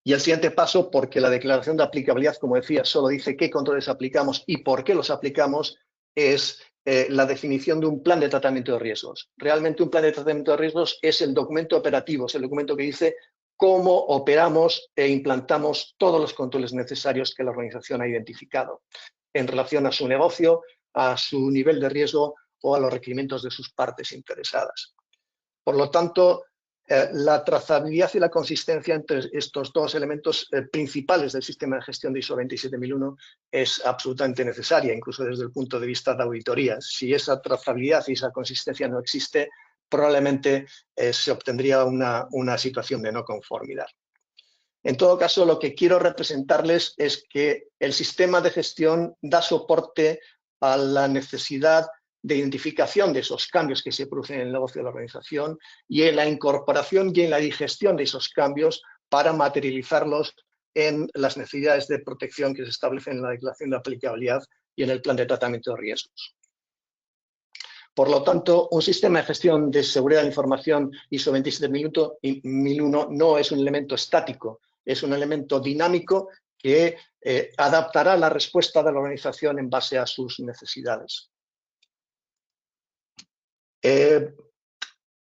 Y el siguiente paso, porque la declaración de aplicabilidad, como decía, solo dice qué controles aplicamos y por qué los aplicamos, es la definición de un plan de tratamiento de riesgos. Realmente un plan de tratamiento de riesgos es el documento operativo, es el documento que dice cómo operamos e implantamos todos los controles necesarios que la organización ha identificado en relación a su negocio, a su nivel de riesgo o a los requerimientos de sus partes interesadas. Por lo tanto, la trazabilidad y la consistencia entre estos dos elementos principales del sistema de gestión de ISO 27001 es absolutamente necesaria, incluso desde el punto de vista de auditoría. Si esa trazabilidad y esa consistencia no existe, probablemente se obtendría una situación de no conformidad. En todo caso, lo que quiero representarles es que el sistema de gestión da soporte a la necesidad de identificación de esos cambios que se producen en el negocio de la organización y en la incorporación y en la digestión de esos cambios para materializarlos en las necesidades de protección que se establecen en la declaración de aplicabilidad y en el plan de tratamiento de riesgos. Por lo tanto, un sistema de gestión de seguridad de la información ISO 27001 no es un elemento estático, es un elemento dinámico que adaptará la respuesta de la organización en base a sus necesidades.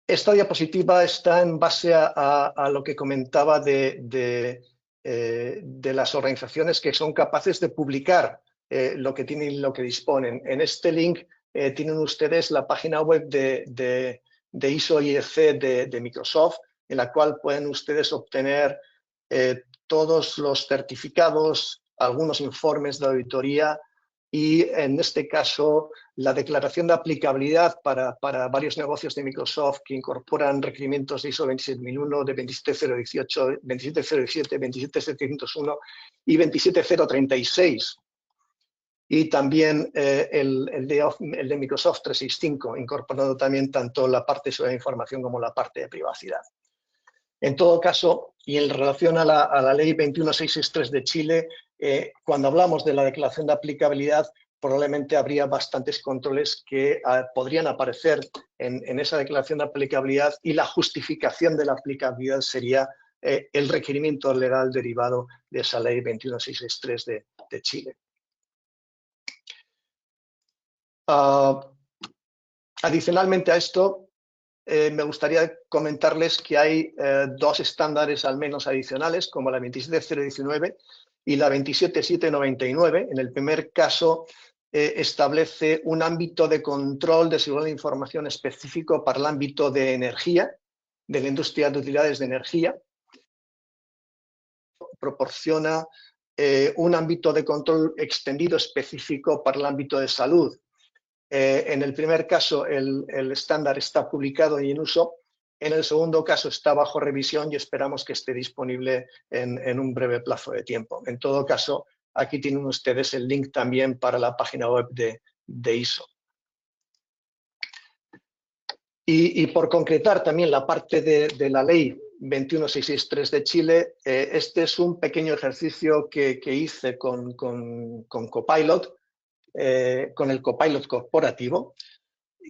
Esta diapositiva está en base a lo que comentaba de las organizaciones que son capaces de publicar lo que tienen y lo que disponen. En este link tienen ustedes la página web de ISO IEC de Microsoft, en la cual pueden ustedes obtener todos los certificados, algunos informes de auditoría y, en este caso, la declaración de aplicabilidad para varios negocios de Microsoft que incorporan requerimientos de ISO 27001, de 27018, 27017, 27701 y 27036. Y también el de Microsoft 365, incorporando también tanto la parte de información como la parte de privacidad. En todo caso, y en relación a la ley 21663 de Chile, cuando hablamos de la declaración de aplicabilidad, probablemente habría bastantes controles que podrían aparecer en esa declaración de aplicabilidad y la justificación de la aplicabilidad sería el requerimiento legal derivado de esa ley 21663 de Chile. Adicionalmente a esto, me gustaría comentarles que hay dos estándares al menos adicionales, como la 27019 y la 27799. En el primer caso, establece un ámbito de control de seguridad de información específico para el ámbito de energía, de la industria de utilidades de energía. Proporciona un ámbito de control extendido específico para el ámbito de salud. En el primer caso, el estándar está publicado y en uso. En el segundo caso, está bajo revisión y esperamos que esté disponible en un breve plazo de tiempo. En todo caso, aquí tienen ustedes el link también para la página web de ISO. Y por concretar también la parte de la ley 21663 de Chile, este es un pequeño ejercicio que hice con Copilot, con el Copilot corporativo,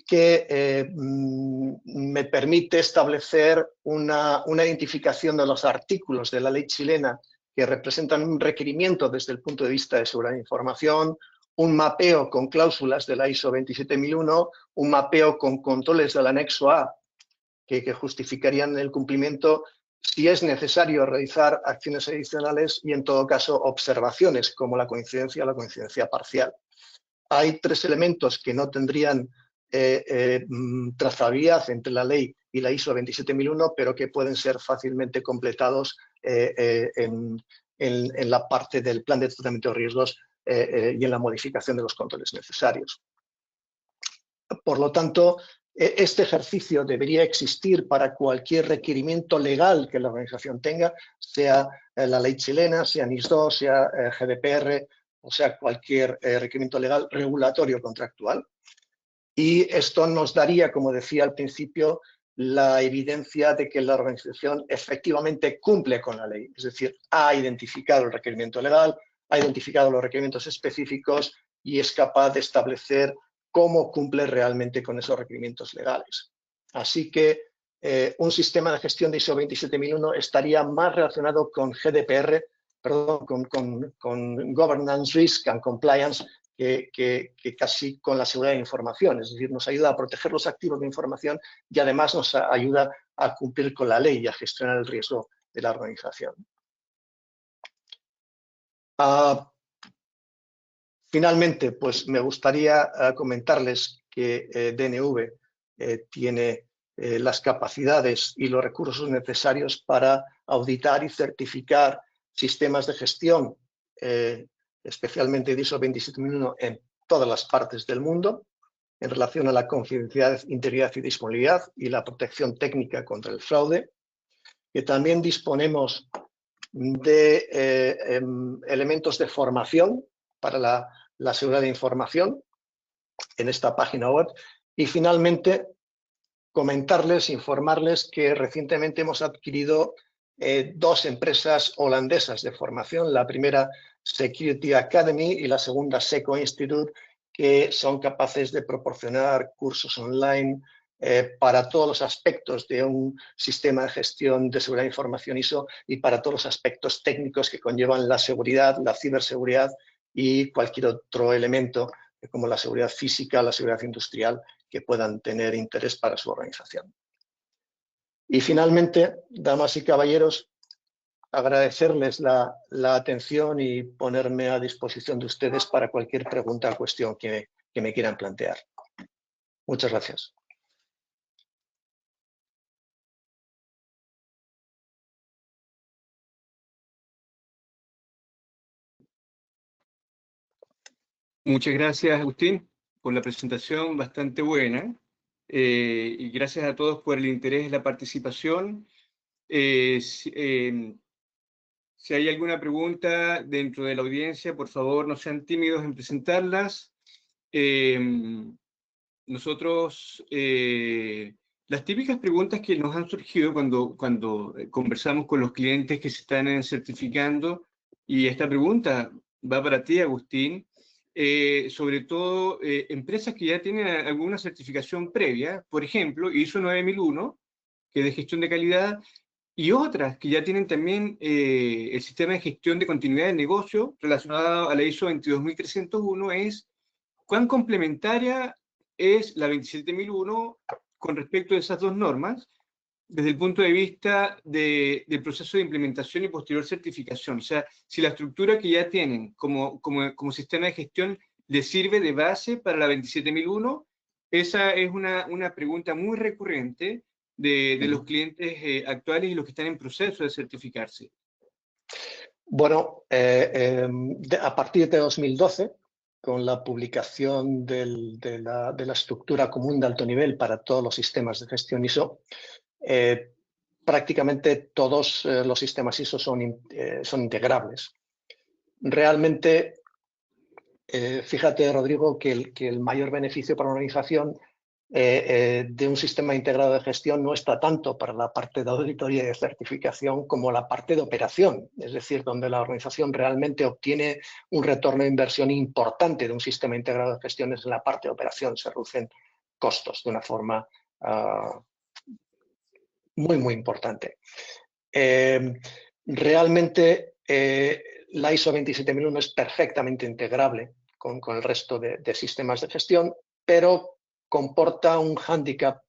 que me permite establecer una identificación de los artículos de la ley chilena que representan un requerimiento desde el punto de vista de seguridad de información, un mapeo con cláusulas de la ISO 27001, un mapeo con controles del anexo A que justificarían el cumplimiento, si es necesario realizar acciones adicionales y, en todo caso, observaciones como la coincidencia o la coincidencia parcial. Hay tres elementos que no tendrían trazabilidad entre la ley y la ISO 27001, pero que pueden ser fácilmente completados en la parte del plan de tratamiento de riesgos y en la modificación de los controles necesarios. Por lo tanto, este ejercicio debería existir para cualquier requerimiento legal que la organización tenga, sea la ley chilena, sea NIS2, sea GDPR, o sea cualquier requerimiento legal regulatorio contractual. Y esto nos daría, como decía al principio, la evidencia de que la organización efectivamente cumple con la ley. Es decir, ha identificado el requerimiento legal, ha identificado los requerimientos específicos y es capaz de establecer cómo cumple realmente con esos requerimientos legales. Así que un sistema de gestión de ISO 27001 estaría más relacionado con GDPR, perdón, con Governance, Risk and Compliance, que casi con la seguridad de información. Es decir, nos ayuda a proteger los activos de información y además nos ayuda a cumplir con la ley y a gestionar el riesgo de la organización. Finalmente, pues me gustaría comentarles que DNV tiene las capacidades y los recursos necesarios para auditar y certificar sistemas de gestión, especialmente de ISO 27001 en todas las partes del mundo, en relación a la confidencialidad, integridad y disponibilidad y la protección técnica contra el fraude, que también disponemos de elementos de formación para la seguridad de información en esta página web. Y finalmente, comentarles, informarles que recientemente hemos adquirido dos empresas holandesas de formación, la primera Security Academy y la segunda SECO Institute, que son capaces de proporcionar cursos online para todos los aspectos de un sistema de gestión de seguridad de información ISO y para todos los aspectos técnicos que conllevan la seguridad, la ciberseguridad y cualquier otro elemento como la seguridad física, la seguridad industrial, que puedan tener interés para su organización. Y finalmente, damas y caballeros, agradecerles la atención y ponerme a disposición de ustedes para cualquier pregunta o cuestión que me quieran plantear. Muchas gracias. Muchas gracias, Agustín, por la presentación bastante buena. Y gracias a todos por el interés y la participación. Si hay alguna pregunta dentro de la audiencia, por favor, no sean tímidos en presentarlas. Nosotros, las típicas preguntas que nos han surgido cuando conversamos con los clientes que se están certificando, y esta pregunta va para ti, Agustín, sobre todo empresas que ya tienen alguna certificación previa, por ejemplo, ISO 9001, que es de gestión de calidad, y otras que ya tienen también el sistema de gestión de continuidad de negocio relacionado a la ISO 22301, es cuán complementaria es la 27001 con respecto a esas dos normas, desde el punto de vista del proceso de implementación y posterior certificación. O sea, si la estructura que ya tienen como sistema de gestión les sirve de base para la 27001, esa es una pregunta muy recurrente de los clientes actuales y los que están en proceso de certificarse. Bueno, a partir de 2012, con la publicación de la estructura común de alto nivel para todos los sistemas de gestión ISO, prácticamente todos los sistemas ISO son integrables. Realmente, fíjate, Rodrigo, que el mayor beneficio para una organización de un sistema integrado de gestión no está tanto para la parte de auditoría y de certificación como la parte de operación, es decir, donde la organización realmente obtiene un retorno de inversión importante de un sistema integrado de gestión es en la parte de operación. Se reducen costos de una forma muy, muy importante. Realmente la ISO 27001 es perfectamente integrable con el resto de sistemas de gestión, pero comporta un hándicap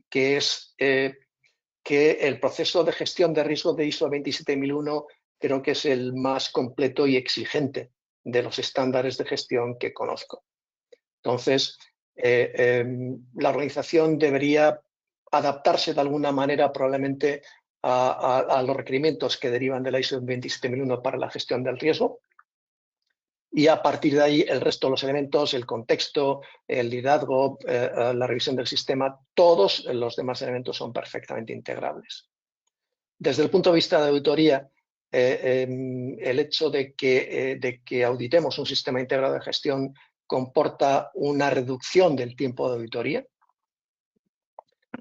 que es que el proceso de gestión de riesgo de ISO 27001 creo que es el más completo y exigente de los estándares de gestión que conozco. Entonces, la organización debería adaptarse de alguna manera probablemente a los requerimientos que derivan de la ISO 27001 para la gestión del riesgo, y a partir de ahí el resto de los elementos, el contexto, el liderazgo, la revisión del sistema, todos los demás elementos son perfectamente integrables. Desde el punto de vista de auditoría, el hecho de que auditemos un sistema integrado de gestión comporta una reducción del tiempo de auditoría,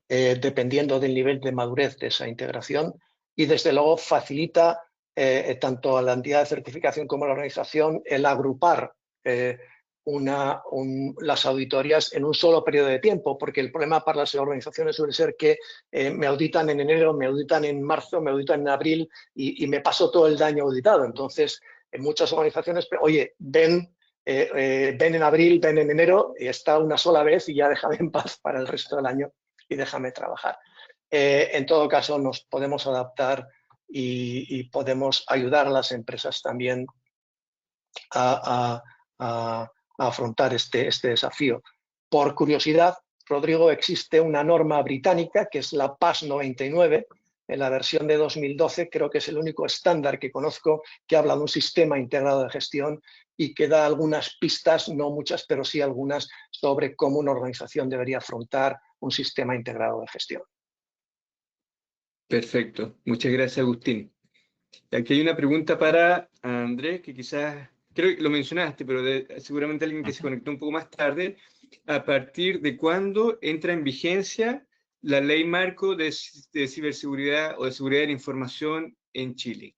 dependiendo del nivel de madurez de esa integración, y desde luego facilita tanto a la entidad de certificación como a la organización el agrupar las auditorías en un solo periodo de tiempo, porque el problema para las organizaciones suele ser que me auditan en enero, me auditan en marzo, me auditan en abril y me paso todo el año auditado. Entonces, en muchas organizaciones, oye, ven en abril, ven en enero, y está una sola vez y ya déjame en paz para el resto del año y déjame trabajar. En todo caso, nos podemos adaptar y podemos ayudar a las empresas también a afrontar este desafío. Por curiosidad, Rodrigo, existe una norma británica que es la PAS 99, en la versión de 2012, creo que es el único estándar que conozco que habla de un sistema integrado de gestión y que da algunas pistas, no muchas, pero sí algunas, sobre cómo una organización debería afrontar un sistema integrado de gestión. Perfecto. Muchas gracias, Agustín. Aquí hay una pregunta para Andrés, que quizás, creo que lo mencionaste, pero seguramente alguien que se conectó un poco más tarde. ¿A partir de cuándo entra en vigencia la ley marco de ciberseguridad o de seguridad de la información en Chile?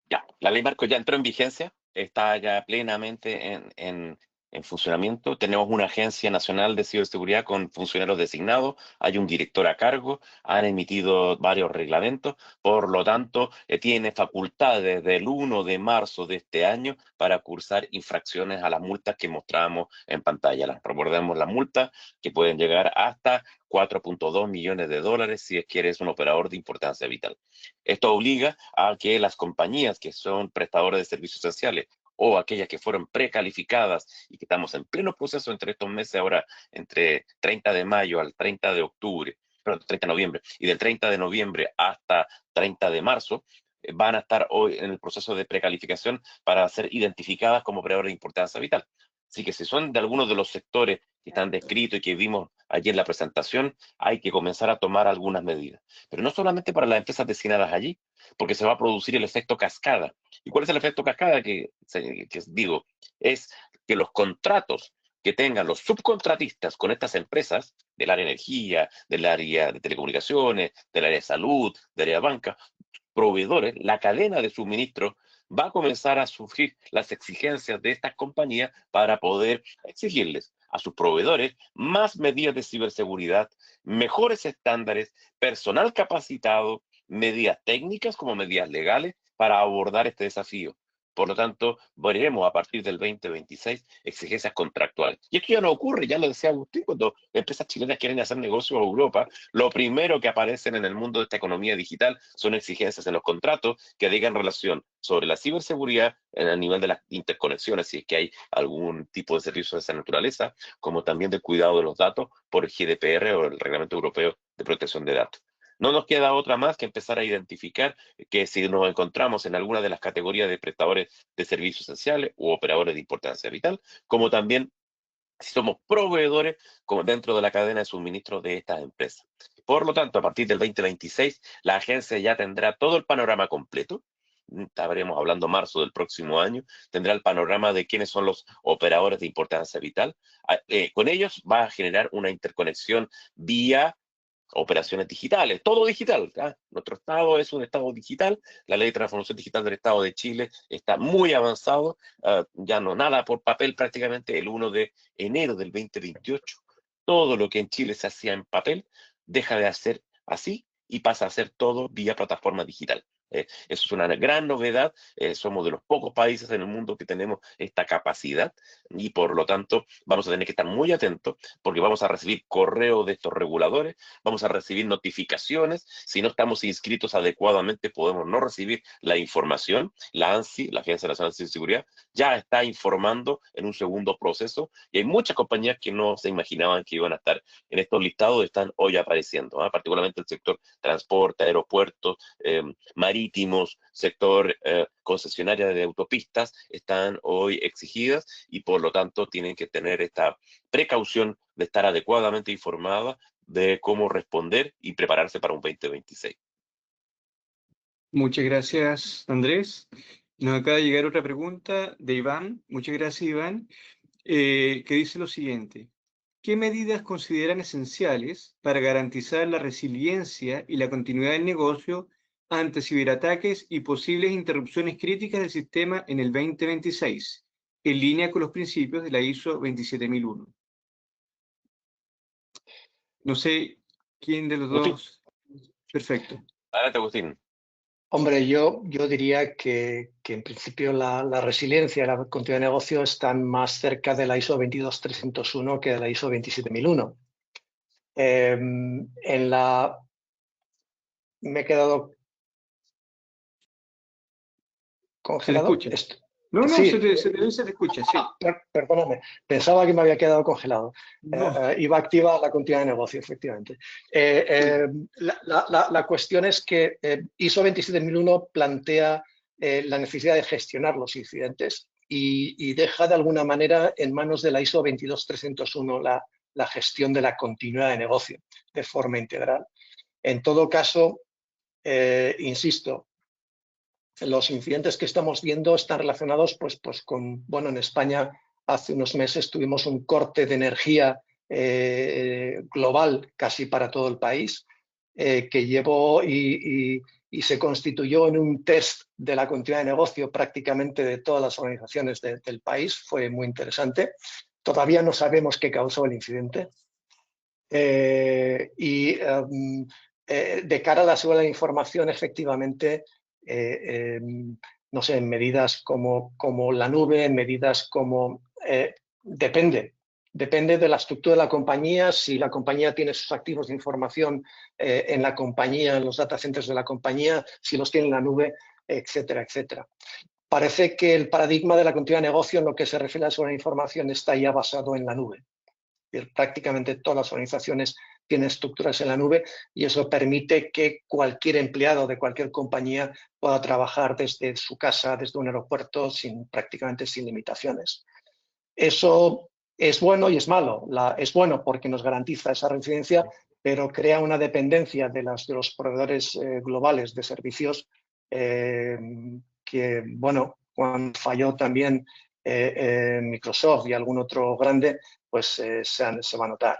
Ya, la ley marco ya entró en vigencia, está ya plenamente en funcionamiento. Tenemos una agencia nacional de ciberseguridad con funcionarios designados, hay un director a cargo, han emitido varios reglamentos, por lo tanto, tiene facultad desde el 1 de marzo de este año para cursar infracciones a las multas que mostramos en pantalla. Recordemos las multas que pueden llegar hasta 4.2 millones de dólares si es que eres un operador de importancia vital. Esto obliga a que las compañías que son prestadores de servicios esenciales o aquellas que fueron precalificadas y que estamos en pleno proceso entre estos meses ahora, entre 30 de mayo al 30 de octubre, perdón, 30 de noviembre, y del 30 de noviembre hasta 30 de marzo, van a estar hoy en el proceso de precalificación para ser identificadas como operadores de importancia vital. Así que si son de algunos de los sectores que están descritos y que vimos allí en la presentación, hay que comenzar a tomar algunas medidas. Pero no solamente para las empresas designadas allí, porque se va a producir el efecto cascada. ¿Y cuál es el efecto cascada que digo? Es que los contratos que tengan los subcontratistas con estas empresas del área de energía, del área de telecomunicaciones, del área de salud, del área de banca, proveedores, la cadena de suministro va a comenzar a sufrir las exigencias de estas compañías para poder exigirles a sus proveedores más medidas de ciberseguridad, mejores estándares, personal capacitado, medidas técnicas como medidas legales para abordar este desafío. Por lo tanto, veremos a partir del 2026 exigencias contractuales. Y esto ya no ocurre, ya lo decía Agustín, cuando empresas chilenas quieren hacer negocios a Europa, lo primero que aparecen en el mundo de esta economía digital son exigencias en los contratos que digan relación sobre la ciberseguridad en el nivel de las interconexiones, si es que hay algún tipo de servicio de esa naturaleza, como también del cuidado de los datos por el GDPR o el Reglamento Europeo de Protección de Datos. No nos queda otra más que empezar a identificar que si nos encontramos en alguna de las categorías de prestadores de servicios esenciales u operadores de importancia vital, como también si somos proveedores como dentro de la cadena de suministro de estas empresas. Por lo tanto, a partir del 2026, la agencia ya tendrá todo el panorama completo. Estaremos hablando marzo del próximo año, tendrá el panorama de quiénes son los operadores de importancia vital. Con ellos va a generar una interconexión vía operaciones digitales, todo digital. Nuestro Estado es un Estado digital, la Ley de Transformación Digital del Estado de Chile está muy avanzado, ya no nada por papel prácticamente. El 1 de enero del 2028 todo lo que en Chile se hacía en papel deja de hacer así y pasa a hacer todo vía plataforma digital. Eso es una gran novedad. Somos de los pocos países en el mundo que tenemos esta capacidad y por lo tanto vamos a tener que estar muy atentos porque vamos a recibir correos de estos reguladores, vamos a recibir notificaciones. Si no estamos inscritos adecuadamente, podemos no recibir la información. La ANSI, la Agencia Nacional de Seguridad, ya está informando en un segundo proceso y hay muchas compañías que no se imaginaban que iban a estar en estos listados, están hoy apareciendo, particularmente el sector transporte, aeropuertos, marítimos, sector concesionaria de autopistas, están hoy exigidas y por lo tanto tienen que tener esta precaución de estar adecuadamente informada de cómo responder y prepararse para un 2026. Muchas gracias, Andrés. Nos acaba de llegar otra pregunta de Iván. Muchas gracias, Iván, que dice lo siguiente. ¿Qué medidas consideran esenciales para garantizar la resiliencia y la continuidad del negocio ante ciberataques y posibles interrupciones críticas del sistema en el 2026, en línea con los principios de la ISO 27001? No sé quién de los dos. Perfecto. Adelante, Agustín. Hombre, yo diría que en principio la resiliencia y la continuidad de negocio están más cerca de la ISO 22301 que de la ISO 27001. Me he quedado congelado. ¿Se le escucha? No, sí. se te escucha, sí. Perdóname, pensaba que me había quedado congelado. No. Iba activa la continuidad de negocio, efectivamente. La cuestión es que ISO 27001 plantea la necesidad de gestionar los incidentes y deja de alguna manera en manos de la ISO 22301 la gestión de la continuidad de negocio de forma integral. En todo caso, insisto, los incidentes que estamos viendo están relacionados pues con, bueno, en España hace unos meses tuvimos un corte de energía global casi para todo el país, que llevó y se constituyó en un test de la continuidad de negocio prácticamente de todas las organizaciones del país. Fue muy interesante. Todavía no sabemos qué causó el incidente. De cara a la seguridad de la información, efectivamente, no sé, en medidas como la nube, en medidas como... depende de la estructura de la compañía, si la compañía tiene sus activos de información en la compañía, en los data centers de la compañía, si los tiene en la nube, etcétera, etcétera. Parece que el paradigma de la continuidad de negocio en lo que se refiere a la seguridad de la información está ya basado en la nube. Prácticamente todas las organizaciones tienen estructuras en la nube y eso permite que cualquier empleado de cualquier compañía pueda trabajar desde su casa, desde un aeropuerto, prácticamente sin limitaciones. Eso es bueno y es malo. Es bueno porque nos garantiza esa resiliencia, pero crea una dependencia de los proveedores globales de servicios que, bueno, cuando falló también Microsoft y algún otro grande, pues se va a notar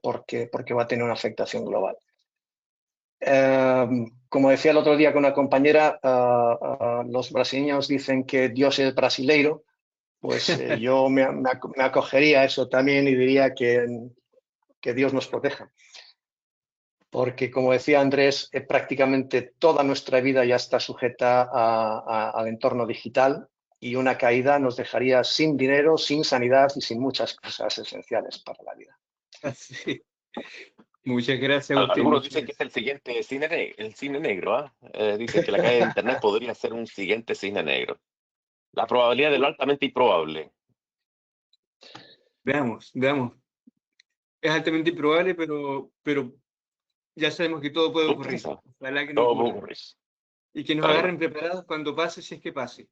porque va a tener una afectación global. Como decía el otro día con una compañera, los brasileños dicen que Dios es brasileiro, pues yo me acogería a eso también y diría que Dios nos proteja. Porque, como decía Andrés, prácticamente toda nuestra vida ya está sujeta al entorno digital y una caída nos dejaría sin dinero, sin sanidad y sin muchas cosas esenciales para la vida. Sí. Muchas gracias, Agustín. Algunos dicen que es el siguiente cine negro. Dicen que la caída de Internet podría ser un siguiente cine negro. La probabilidad de lo altamente improbable. Veamos. Es altamente improbable, pero ya sabemos que todo puede ocurrir. Ojalá que no ocurra. Y que nos agarren preparados cuando pase, si es que pase.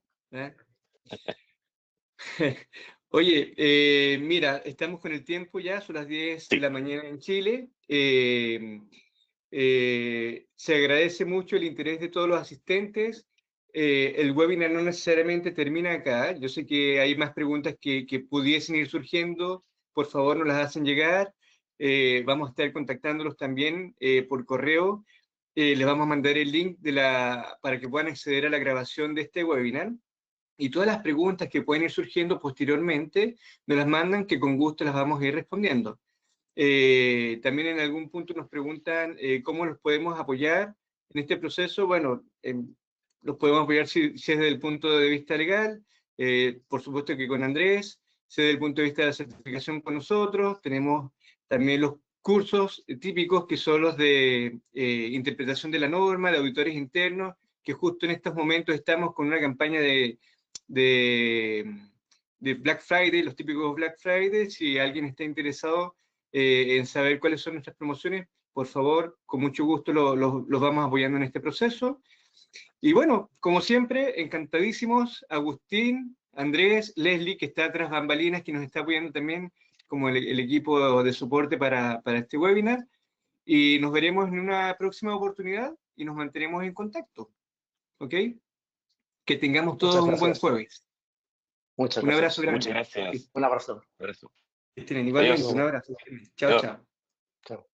Oye, mira, estamos con el tiempo ya, son las 10 de la mañana en Chile. Se agradece mucho el interés de todos los asistentes. El webinar no necesariamente termina acá. Yo sé que hay más preguntas que pudiesen ir surgiendo. Por favor, nos las hacen llegar. Vamos a estar contactándolos también por correo. Les vamos a mandar el link para que puedan acceder a la grabación de este webinar. y todas las preguntas que pueden ir surgiendo posteriormente, nos las mandan, que con gusto las vamos a ir respondiendo. También en algún punto nos preguntan cómo los podemos apoyar en este proceso. Bueno, los podemos apoyar si es desde el punto de vista legal, por supuesto que con Andrés, si es desde el punto de vista de la certificación con nosotros. Tenemos también los cursos típicos que son los de interpretación de la norma, de auditores internos, que justo en estos momentos estamos con una campaña de Black Friday, los típicos Black Friday. Si alguien está interesado en saber cuáles son nuestras promociones, por favor, con mucho gusto los vamos apoyando en este proceso. Y bueno, como siempre, encantadísimos, Agustín, Andrés, Leslie, que está tras bambalinas, que nos está apoyando también como el equipo de soporte para este webinar. Y nos veremos en una próxima oportunidad y nos mantenemos en contacto. ¿Ok? Que tengamos todos un buen jueves. Muchas Un gracias. abrazo grande. Muchas gracias. Un abrazo. Que estén igualmente. Adiós. Un abrazo. Chao, chao. Chao.